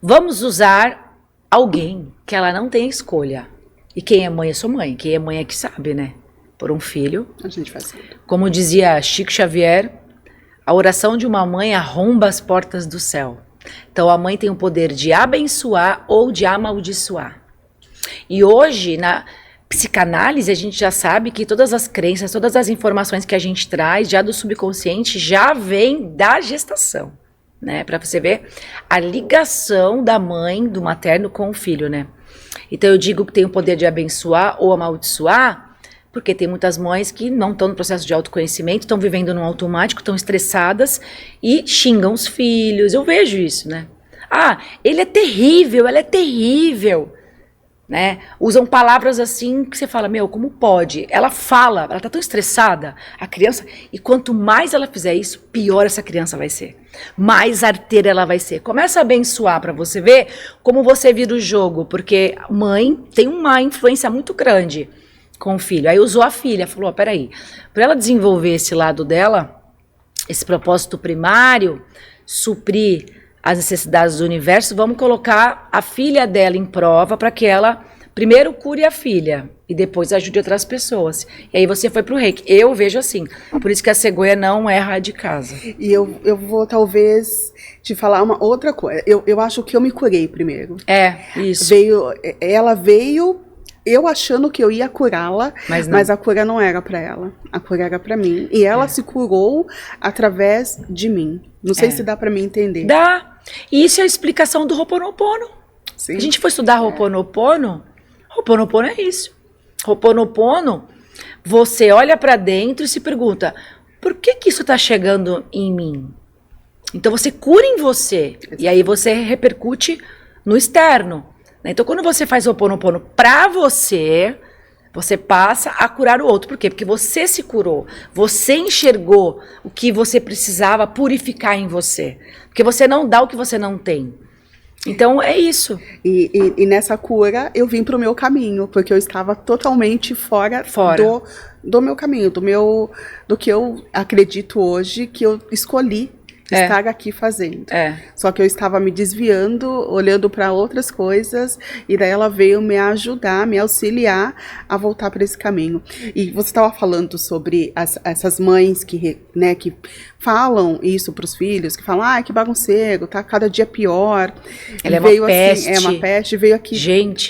Vamos usar alguém que ela não tem escolha. E quem é mãe é sua mãe. Quem é mãe é que sabe, né? Por um filho. A gente faz tudo. Como dizia Chico Xavier... A oração de uma mãe arromba as portas do céu. Então a mãe tem o poder de abençoar ou de amaldiçoar. E hoje, na psicanálise, a gente já sabe que todas as crenças, todas as informações que a gente traz, já do subconsciente, já vem da gestação. Né? Para você ver a ligação da mãe, do materno com o filho, né? Então eu digo que tem o poder de abençoar ou amaldiçoar, porque tem muitas mães que não estão no processo de autoconhecimento, estão vivendo no automático, estão estressadas e xingam os filhos. Eu vejo isso, né? Ele é terrível, ela é terrível. Né? Usam palavras assim que você fala, como pode? Ela fala, ela tá tão estressada, a criança, e quanto mais ela fizer isso, pior essa criança vai ser. Mais arteira ela vai ser. Começa a abençoar para você ver como você vira o jogo, porque mãe tem uma influência muito grande. com o filho. Aí usou a filha, falou, peraí, para ela desenvolver esse lado dela, esse propósito primário, suprir as necessidades do universo, vamos colocar a filha dela em prova para que ela primeiro cure a filha e depois ajude outras pessoas. E aí você foi pro reiki. Eu vejo assim, por isso que a cegonha não erra de casa. E eu vou talvez te falar uma outra coisa. Eu acho que eu me curei primeiro. Isso. Ela veio eu achando que eu ia curá-la, mas a cura não era para ela. A cura era para mim. E ela se curou através de mim. Não sei se dá para mim entender. Dá. E isso é a explicação do Ho'oponopono. Sim. A gente foi estudar Ho'oponopono. Ho'oponopono é isso. Ho'oponopono, você olha para dentro e se pergunta, por que isso está chegando em mim? Então você cura em você. E aí você repercute no externo. Então, quando você faz o Ho'oponopono pra você, você passa a curar o outro. Por quê? Porque você se curou. Você enxergou o que você precisava purificar em você. Porque você não dá o que você não tem. Então, é isso. E nessa cura, eu vim pro meu caminho. Porque eu estava totalmente fora. Do meu caminho. Do que eu acredito hoje que eu escolhi estar aqui fazendo. Só que eu estava me desviando, olhando para outras coisas, e daí ela veio me ajudar, me auxiliar a voltar para esse caminho. E você estava falando sobre essas mães que falam isso para os filhos, que falam, que bagunceiro, tá cada dia pior. Ela é uma peste. É uma peste, veio aqui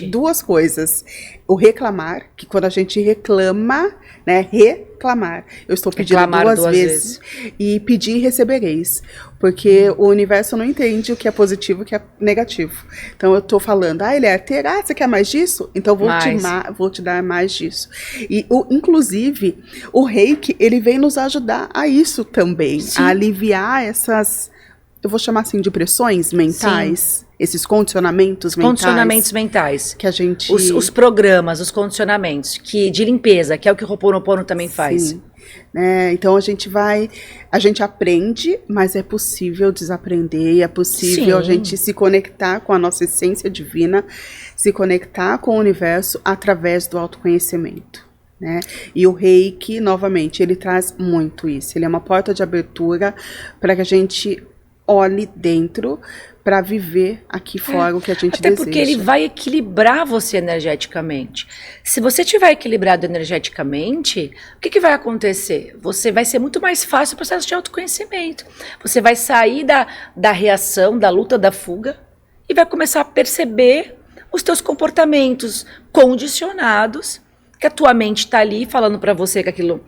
duas coisas. O reclamar, que quando a gente reclama, reclamar. Eu estou pedindo duas vezes. E pedir e recebereis. Porque o universo não entende o que é positivo e o que é negativo. Então eu estou falando, Elier, você quer mais disso? Então vou te dar mais disso. E inclusive, o reiki, ele vem nos ajudar a isso também. Sim. A aliviar essas, eu vou chamar assim de pressões mentais. Sim. Esses condicionamentos mentais. Condicionamentos mentais. Que a gente... Os programas, os condicionamentos de limpeza, que é o que o Ho'oponopono também faz. Então a gente aprende, mas é possível desaprender, e é possível a gente se conectar com a nossa essência divina, se conectar com o universo através do autoconhecimento. E o reiki, novamente, ele traz muito isso. Ele é uma porta de abertura para que a gente olhe dentro, para viver aqui fora o que a gente deseja. Até porque ele vai equilibrar você energeticamente. Se você estiver equilibrado energeticamente, o que vai acontecer? Você vai ser muito mais fácil o processo de autoconhecimento. Você vai sair da reação, da luta, da fuga, e vai começar a perceber os teus comportamentos condicionados, que a tua mente está ali falando para você que aquilo...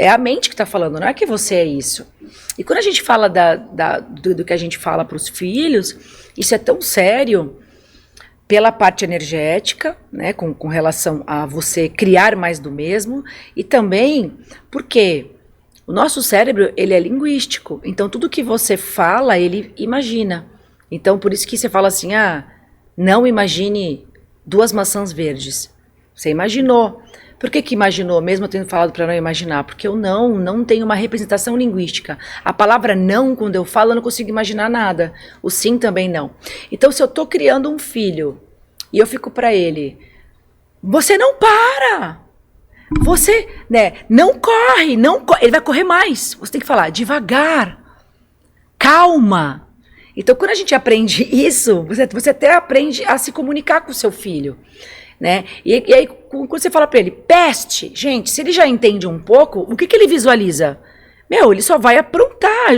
É a mente que está falando, não é que você é isso. E quando a gente fala do que a gente fala para os filhos, isso é tão sério pela parte energética, com relação a você criar mais do mesmo, e também porque o nosso cérebro, ele é linguístico. Então, tudo que você fala, ele imagina. Então, por isso que você fala assim, não imagine 2 maçãs verdes. Você imaginou. Por que imaginou, mesmo eu tendo falado para não imaginar? Porque eu não tenho uma representação linguística. A palavra não, quando eu falo, eu não consigo imaginar nada. O sim também não. Então, se eu estou criando um filho e eu fico para ele, você não para! Você, não corre, ele vai correr mais. Você tem que falar devagar, calma. Então, quando a gente aprende isso, você até aprende a se comunicar com o seu filho. E aí, quando você fala para ele, peste, gente, se ele já entende um pouco, o que ele visualiza? Ele só vai aprontar.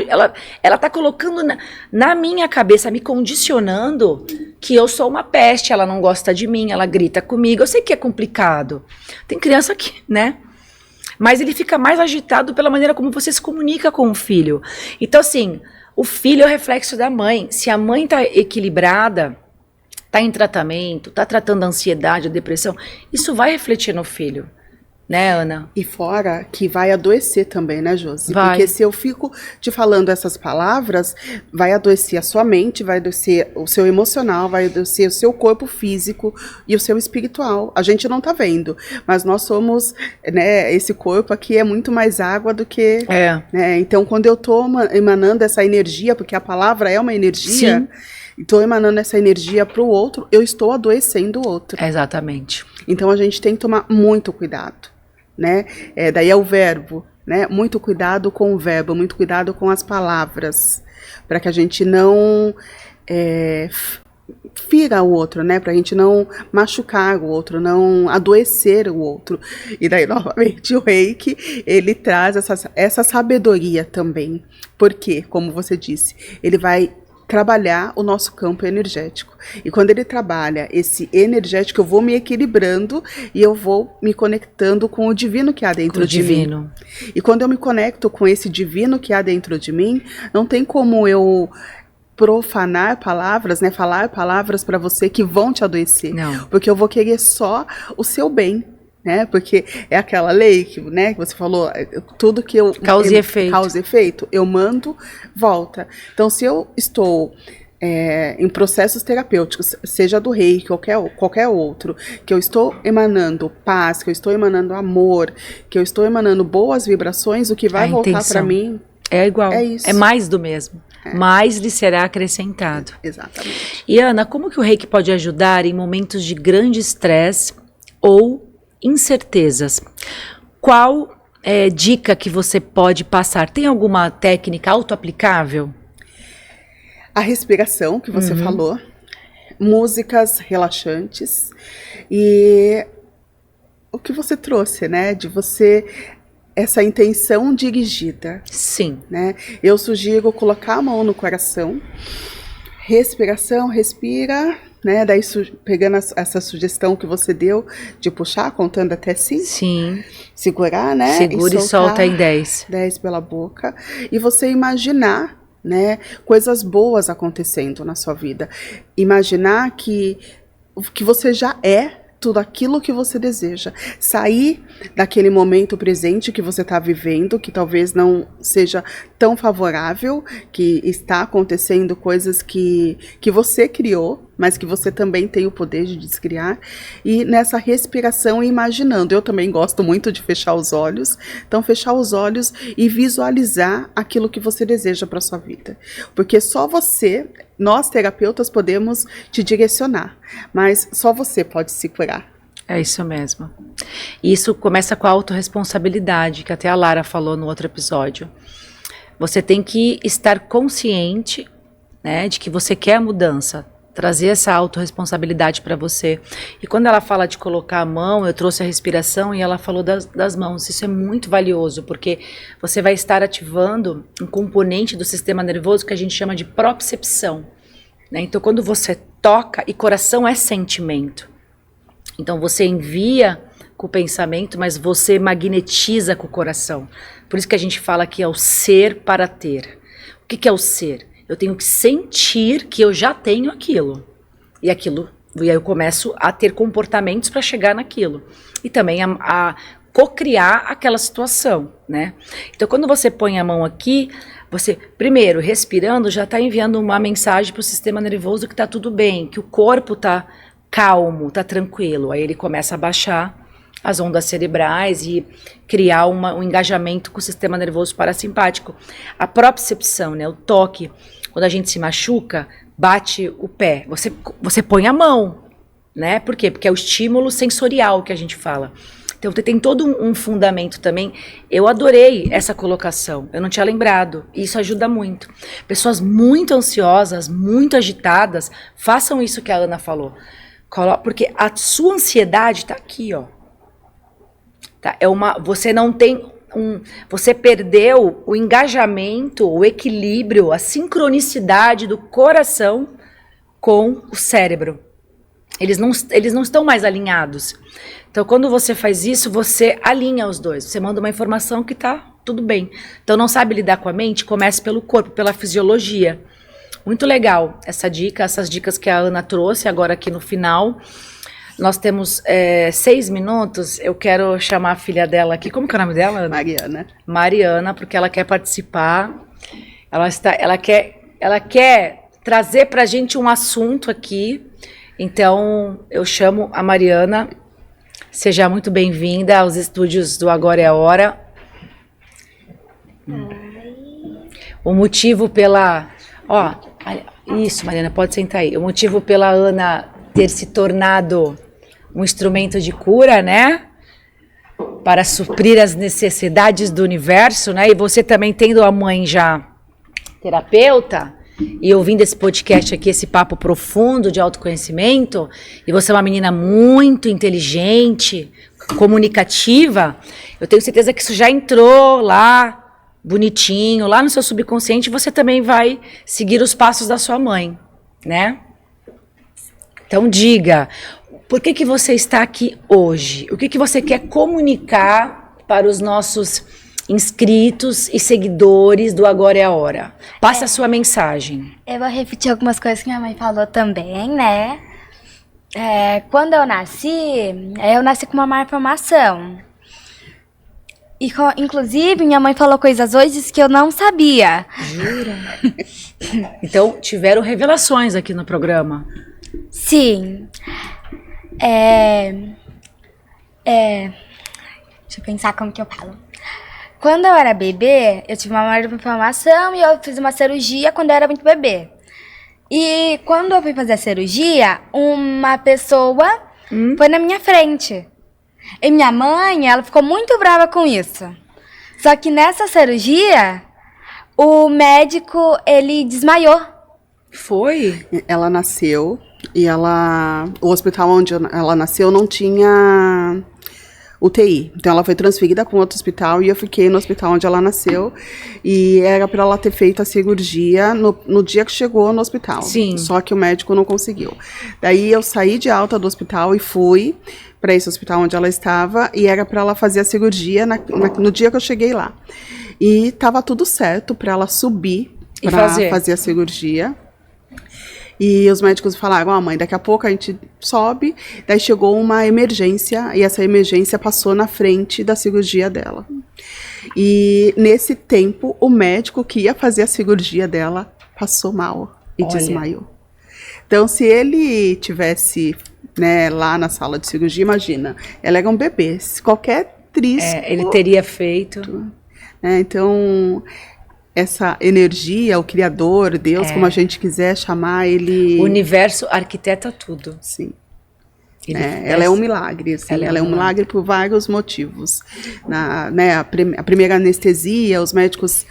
Ela tá colocando na minha cabeça, me condicionando que eu sou uma peste, ela não gosta de mim, ela grita comigo. Eu sei que é complicado. Tem criança que, Mas ele fica mais agitado pela maneira como você se comunica com o filho. Então, assim, o filho é o reflexo da mãe. Se a mãe tá equilibrada, está em tratamento, está tratando a ansiedade, a depressão, isso vai refletir no filho, Ana? E fora que vai adoecer também, Josi? Vai. Porque se eu fico te falando essas palavras, vai adoecer a sua mente, vai adoecer o seu emocional, vai adoecer o seu corpo físico e o seu espiritual. A gente não está vendo, mas nós somos, esse corpo aqui é muito mais água do que... Então, quando eu estou emanando essa energia, porque a palavra é uma energia... Sim. Estou emanando essa energia para o outro, eu estou adoecendo o outro. Exatamente. Então a gente tem que tomar muito cuidado, né? Daí é o verbo, né? Muito cuidado com o verbo, muito cuidado com as palavras, para que a gente não fira o outro, né? Pra gente não machucar o outro, não adoecer o outro. E daí, novamente, o Reiki, ele traz essa sabedoria também. Porque, como você disse, ele vai trabalhar o nosso campo energético. E quando ele trabalha esse energético, eu vou me equilibrando e eu vou me conectando com o divino que há dentro de mim. E quando eu me conecto com esse divino que há dentro de mim, não tem como eu profanar palavras, né? Falar palavras para você que vão te adoecer. Não. Porque eu vou querer só o seu bem. Né? Porque é aquela lei que, né, que você falou, tudo que eu causa e efeito, eu mando, volta. Então, se eu estou em processos terapêuticos, seja do Reiki, qualquer outro, que eu estou emanando paz, que eu estou emanando amor, que eu estou emanando boas vibrações, o que vai voltar para mim é igual, é isso. É mais do mesmo. Mais lhe será acrescentado. Exatamente. E Ana, como que o Reiki pode ajudar em momentos de grande estresse ou incertezas? Qual dica que você pode passar? Tem alguma técnica auto-aplicável? A respiração, que você falou, músicas relaxantes e o que você trouxe, né? De você, essa intenção dirigida. Sim. Né? Eu sugiro colocar a mão no coração, respiração, respira, né? Daí pegando essa sugestão que você deu de puxar, contando até 5. Sim. Segurar, né? Segura e solta em 10. 10 pela boca. E você imaginar, né, coisas boas acontecendo na sua vida. Imaginar que você já é tudo aquilo que você deseja. Sair daquele momento presente que você está vivendo, que talvez não seja tão favorável, que está acontecendo coisas que você criou, mas que você também tem o poder de descriar. E nessa respiração, imaginando. Eu também gosto muito de fechar os olhos. Então, fechar os olhos e visualizar aquilo que você deseja para sua vida. Porque só você, nós terapeutas, podemos te direcionar. Mas só você pode se curar. É isso mesmo. Isso começa com a autorresponsabilidade, que até a Lara falou no outro episódio. Você tem que estar consciente, né, de que você quer a mudança. Trazer essa autorresponsabilidade para você. E quando ela fala de colocar a mão, eu trouxe a respiração e ela falou das mãos. Isso é muito valioso, porque você vai estar ativando um componente do sistema nervoso que a gente chama de propriocepção. Né? Então, quando você toca, e coração é sentimento. Então, você envia com o pensamento, mas você magnetiza com o coração. Por isso que a gente fala que é o ser para ter. O que é o ser? Eu tenho que sentir que eu já tenho aquilo. E aí eu começo a ter comportamentos para chegar naquilo. E também a co-criar aquela situação, né? Então, quando você põe a mão aqui, você, primeiro, respirando, já está enviando uma mensagem para o sistema nervoso que está tudo bem, que o corpo está calmo, está tranquilo. Aí ele começa a baixar as ondas cerebrais e criar um engajamento com o sistema nervoso parasimpático. A propriocepção, né, o toque, quando a gente se machuca, bate o pé, você põe a mão, né? Por quê? Porque é o estímulo sensorial que a gente fala. Então tem todo um fundamento também. Eu adorei essa colocação, eu não tinha lembrado, e isso ajuda muito. Pessoas muito ansiosas, muito agitadas, façam isso que a Ana falou. Porque a sua ansiedade está aqui, ó. Tá? Você não tem você perdeu o engajamento, o equilíbrio, a sincronicidade do coração com o cérebro. Eles não estão mais alinhados. Então, quando você faz isso, você alinha os dois. Você manda uma informação que tá tudo bem. Então, não sabe lidar com a mente? Comece pelo corpo, pela fisiologia. Muito legal essas dicas que a Ana trouxe agora aqui no final. Nós temos 6 minutos, eu quero chamar a filha dela aqui. Como que é o nome dela, Ana? Mariana. Mariana, porque ela quer participar. Ela quer trazer pra gente um assunto aqui. Então, eu chamo a Mariana. Seja muito bem-vinda aos estúdios do Agora é a Hora. O motivo pela... Isso, Mariana, pode sentar aí. O motivo pela Ana ter se tornado um instrumento de cura, né? Para suprir as necessidades do universo, né? E você também tendo a mãe já terapeuta e ouvindo esse podcast aqui, esse papo profundo de autoconhecimento, e você é uma menina muito inteligente, comunicativa, eu tenho certeza que isso já entrou lá, bonitinho, lá no seu subconsciente, você também vai seguir os passos da sua mãe, né? Então diga, por que você está aqui hoje? O que você quer comunicar para os nossos inscritos e seguidores do Agora é a Hora? Passa a sua mensagem. Eu vou repetir algumas coisas que minha mãe falou também, né? Quando eu nasci com uma malformação. E, inclusive, minha mãe falou coisas hoje que eu não sabia. Jura? Então, tiveram revelações aqui no programa. Sim. Deixa eu pensar como que eu falo. Quando eu era bebê, eu tive uma malformação e eu fiz uma cirurgia quando eu era muito bebê. E quando eu fui fazer a cirurgia, uma pessoa foi na minha frente. E minha mãe, ela ficou muito brava com isso. Só que nessa cirurgia, o médico, ele desmaiou. Foi? Ela nasceu e o hospital onde ela nasceu não tinha UTI. Então ela foi transferida para um outro hospital e eu fiquei no hospital onde ela nasceu. E era para ela ter feito a cirurgia no dia que chegou no hospital. Sim. Só que o médico não conseguiu. Daí eu saí de alta do hospital e fui para esse hospital onde ela estava e era para ela fazer a cirurgia no dia que eu cheguei lá. E estava tudo certo para ela subir para fazer a cirurgia. E os médicos falaram, mãe, daqui a pouco a gente sobe. Daí chegou uma emergência e essa emergência passou na frente da cirurgia dela. E nesse tempo, o médico que ia fazer a cirurgia dela passou mal e desmaiou. Então, se ele tivesse, né, lá na sala de cirurgia, imagina, ela era um bebê. Se qualquer trisco... ele teria feito. Então... essa energia, o Criador, Deus, como a gente quiser chamar, ele... O universo arquiteta tudo. Sim. Ela é um milagre, assim, ela é um milagre por vários motivos. A primeira anestesia, os médicos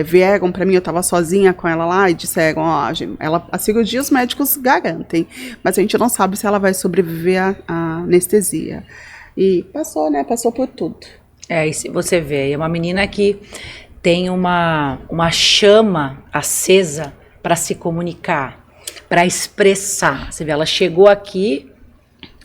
vieram para mim, eu estava sozinha com ela lá e disseram, a cirurgia os médicos garantem, mas a gente não sabe se ela vai sobreviver à anestesia. E passou por tudo. E você vê, é uma menina que tem uma chama acesa para se comunicar, para expressar. Você vê, ela chegou aqui,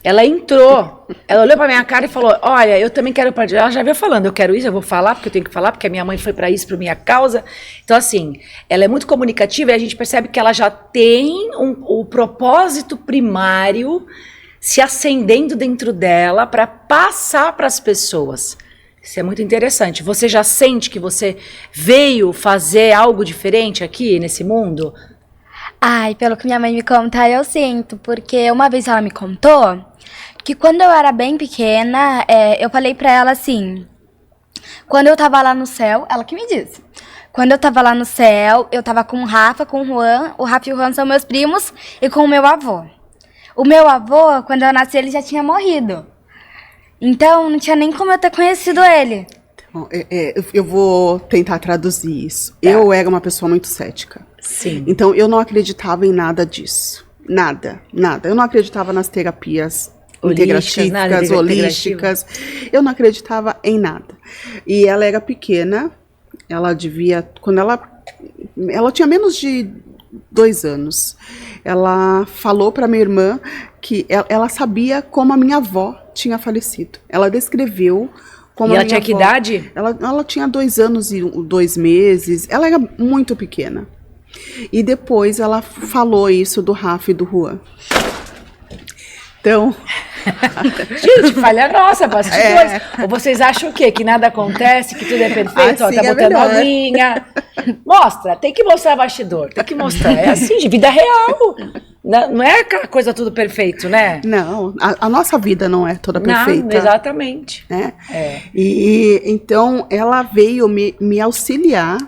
ela entrou, ela olhou para minha cara e falou, olha, eu também quero partilhar. Ela já veio falando, eu quero isso, eu vou falar, porque eu tenho que falar, porque a minha mãe foi para isso, por minha causa. Então, assim, ela é muito comunicativa e a gente percebe que ela já tem o propósito primário se acendendo dentro dela para passar para as pessoas. Isso é muito interessante. Você já sente que você veio fazer algo diferente aqui nesse mundo? Ai, pelo que minha mãe me conta, eu sinto. Porque uma vez ela me contou que quando eu era bem pequena, eu falei pra ela assim... Quando eu tava lá no céu, ela que me disse. Quando eu tava lá no céu, eu tava com o Rafa, com o Juan. O Rafa e o Juan são meus primos e com o meu avô. O meu avô, quando eu nasci, ele já tinha morrido. Então, não tinha nem como eu ter conhecido ele. Então, eu vou tentar traduzir isso. Tá. Eu era uma pessoa muito cética. Sim. Então, eu não acreditava em nada disso. Nada. Eu não acreditava nas terapias integrativas, holísticas. Eu não acreditava em nada. E ela era pequena. Ela devia... Quando ela tinha menos de 2 anos. Ela falou para minha irmã que ela sabia como a minha avó tinha falecido. Ela descreveu como e a ela minha tinha avó, que idade? Ela tinha 2 anos e 2 meses. Ela era muito pequena. E depois ela falou isso do Rafa e do Juan. Então... Gente, falha nossa, bastidores. Ou vocês acham o quê? Que nada acontece, que tudo é perfeito? Assim Tá botando aguinha. Mostra, tem que mostrar bastidor. Tem que mostrar. É assim, de vida real. Não é aquela coisa tudo perfeito, né? Não, a nossa vida não é toda perfeita. Não, exatamente. Né? E então ela veio me auxiliar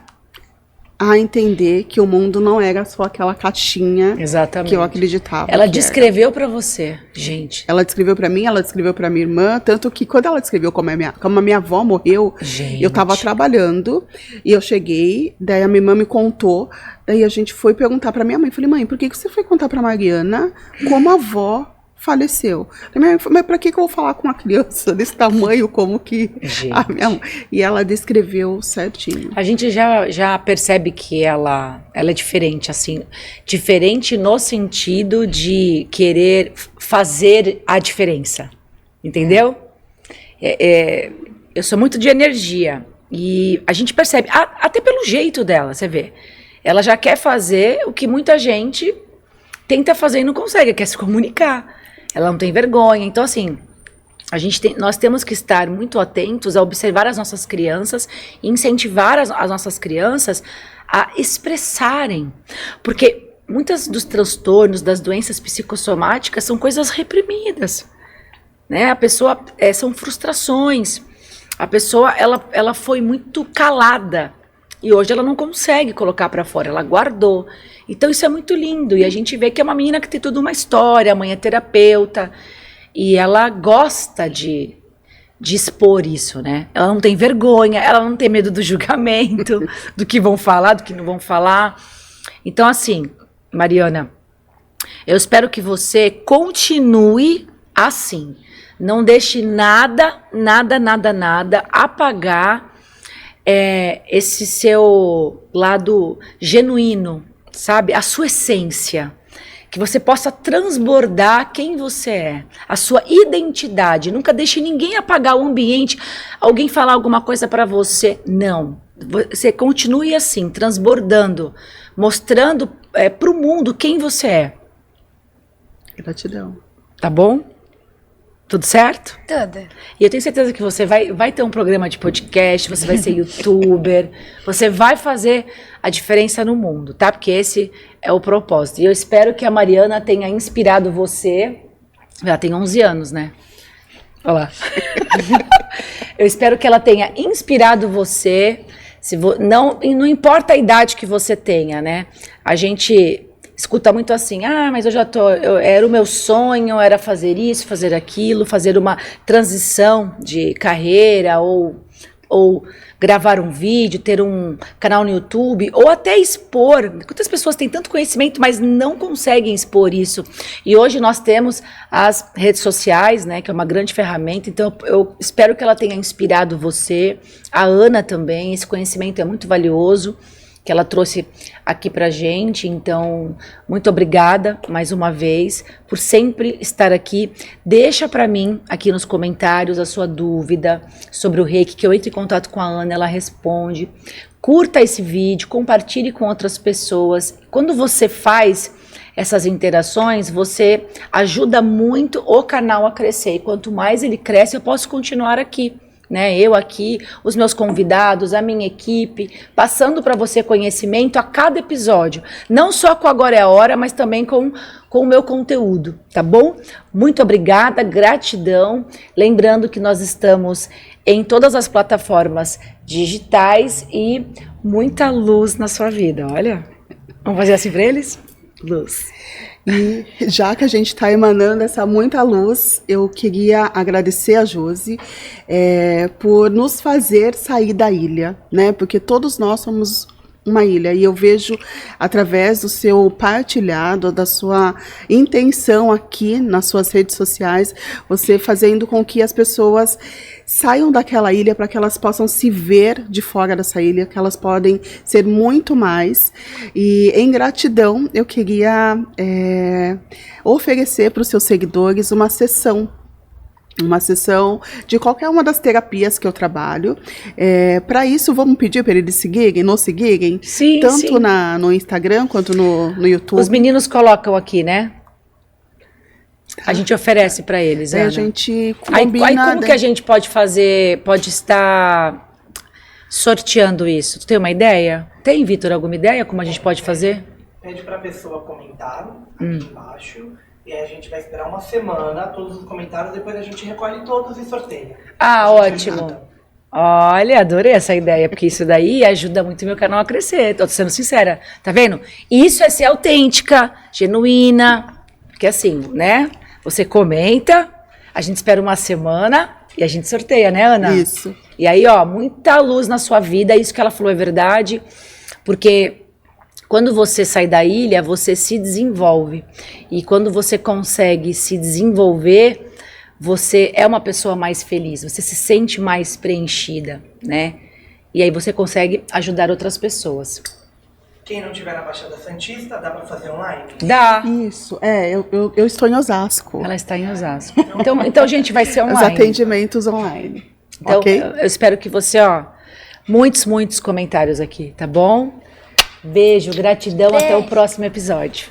a entender que o mundo não era só aquela caixinha Exatamente. que eu acreditava. Ela que descreveu para você, gente. Ela descreveu para mim, ela descreveu para minha irmã, tanto que quando ela descreveu como a minha avó morreu, Gente. eu tava trabalhando e eu cheguei, daí a minha irmã me contou, daí a gente foi perguntar para minha mãe, falei, mãe, por que você foi contar para Mariana como a avó faleceu? Mas pra que eu vou falar com uma criança desse tamanho como que a minha mãe? E ela descreveu certinho. A gente já percebe que ela é diferente, assim, diferente no sentido de querer fazer a diferença, entendeu? Eu sou muito de energia e a gente percebe, até pelo jeito dela, você vê, ela já quer fazer o que muita gente tenta fazer e não consegue, quer se comunicar. Ela não tem vergonha. Então, assim, nós temos que estar muito atentos a observar as nossas crianças e incentivar as nossas crianças a expressarem. Porque muitos dos transtornos, das doenças psicossomáticas são coisas reprimidas. Né? A pessoa, são frustrações. A pessoa, ela foi muito calada. E hoje ela não consegue colocar para fora, ela guardou. Então isso é muito lindo. E a gente vê que é uma menina que tem toda uma história, a mãe é terapeuta. E ela gosta de expor isso, né? Ela não tem vergonha, ela não tem medo do julgamento, do que vão falar, do que não vão falar. Então assim, Mariana, eu espero que você continue assim. Não deixe nada apagar esse seu lado genuíno, sabe? A sua essência. Que você possa transbordar quem você é, a sua identidade. Nunca deixe ninguém apagar o ambiente, alguém falar alguma coisa para você. Não. Você continue assim, transbordando, mostrando para o mundo quem você é. Gratidão. Tá bom? Tudo certo? Tudo. E eu tenho certeza que você vai ter um programa de podcast, você vai ser youtuber, você vai fazer a diferença no mundo, tá? Porque esse é o propósito. E eu espero que a Mariana tenha inspirado você. Ela tem 11 anos, né? Olha lá. Eu espero que ela tenha inspirado você. Não importa a idade que você tenha, né? A gente escuta muito assim, mas era o meu sonho, era fazer isso, fazer aquilo, fazer uma transição de carreira ou gravar um vídeo, ter um canal no YouTube, ou até expor. Quantas pessoas têm tanto conhecimento, mas não conseguem expor isso? E hoje nós temos as redes sociais, né, que é uma grande ferramenta, então eu espero que ela tenha inspirado você, a Ana também, esse conhecimento é muito valioso, que ela trouxe aqui pra gente, então muito obrigada mais uma vez por sempre estar aqui. Deixa pra mim aqui nos comentários a sua dúvida sobre o Reiki, que eu entro em contato com a Ana, ela responde. Curta esse vídeo, compartilhe com outras pessoas. Quando você faz essas interações, você ajuda muito o canal a crescer, e quanto mais ele cresce, eu posso continuar aqui. Né, eu aqui, os meus convidados, a minha equipe, passando para você conhecimento a cada episódio, não só com Agora é a Hora, mas também com o meu conteúdo, tá bom? Muito obrigada, gratidão, lembrando que nós estamos em todas as plataformas digitais e muita luz na sua vida, olha, vamos fazer assim para eles? Luz. E já que a gente está emanando essa muita luz, eu queria agradecer a Josi por nos fazer sair da ilha, né? Porque todos nós somos uma ilha, e eu vejo através do seu partilhado, da sua intenção aqui nas suas redes sociais, você fazendo com que as pessoas saiam daquela ilha para que elas possam se ver de fora dessa ilha, que elas podem ser muito mais. E em gratidão, eu queria oferecer para os seus seguidores uma sessão de qualquer uma das terapias que eu trabalho. Para isso, vamos pedir para eles nos seguirem? Sim, tanto sim. No Instagram quanto no YouTube. Os meninos colocam aqui, né? A gente oferece para eles, Ana. A gente combina. Aí como que a gente pode fazer, pode estar sorteando isso? Tu tem uma ideia? Tem, Vitor, alguma ideia como a gente pode fazer? Pede para a pessoa comentar aqui embaixo. E aí a gente vai esperar uma semana, todos os comentários, depois a gente recolhe todos e sorteia. Ótimo. Olha, adorei essa ideia, porque isso daí ajuda muito meu canal a crescer. Tô sendo sincera, tá vendo? Isso é ser autêntica, genuína, porque assim, né? Você comenta, a gente espera uma semana e a gente sorteia, né, Ana? Isso. E aí, ó, muita luz na sua vida, isso que ela falou é verdade, porque quando você sai da ilha, você se desenvolve. E quando você consegue se desenvolver, você é uma pessoa mais feliz, você se sente mais preenchida, né? E aí você consegue ajudar outras pessoas. Quem não tiver na Baixada Santista, dá pra fazer online? Dá. Isso, eu estou em Osasco. Ela está em Osasco. Então gente, vai ser Os online. atendimentos online. Então, Ok? eu espero que você, ó, muitos comentários aqui, tá bom? Beijo, gratidão, até o próximo episódio.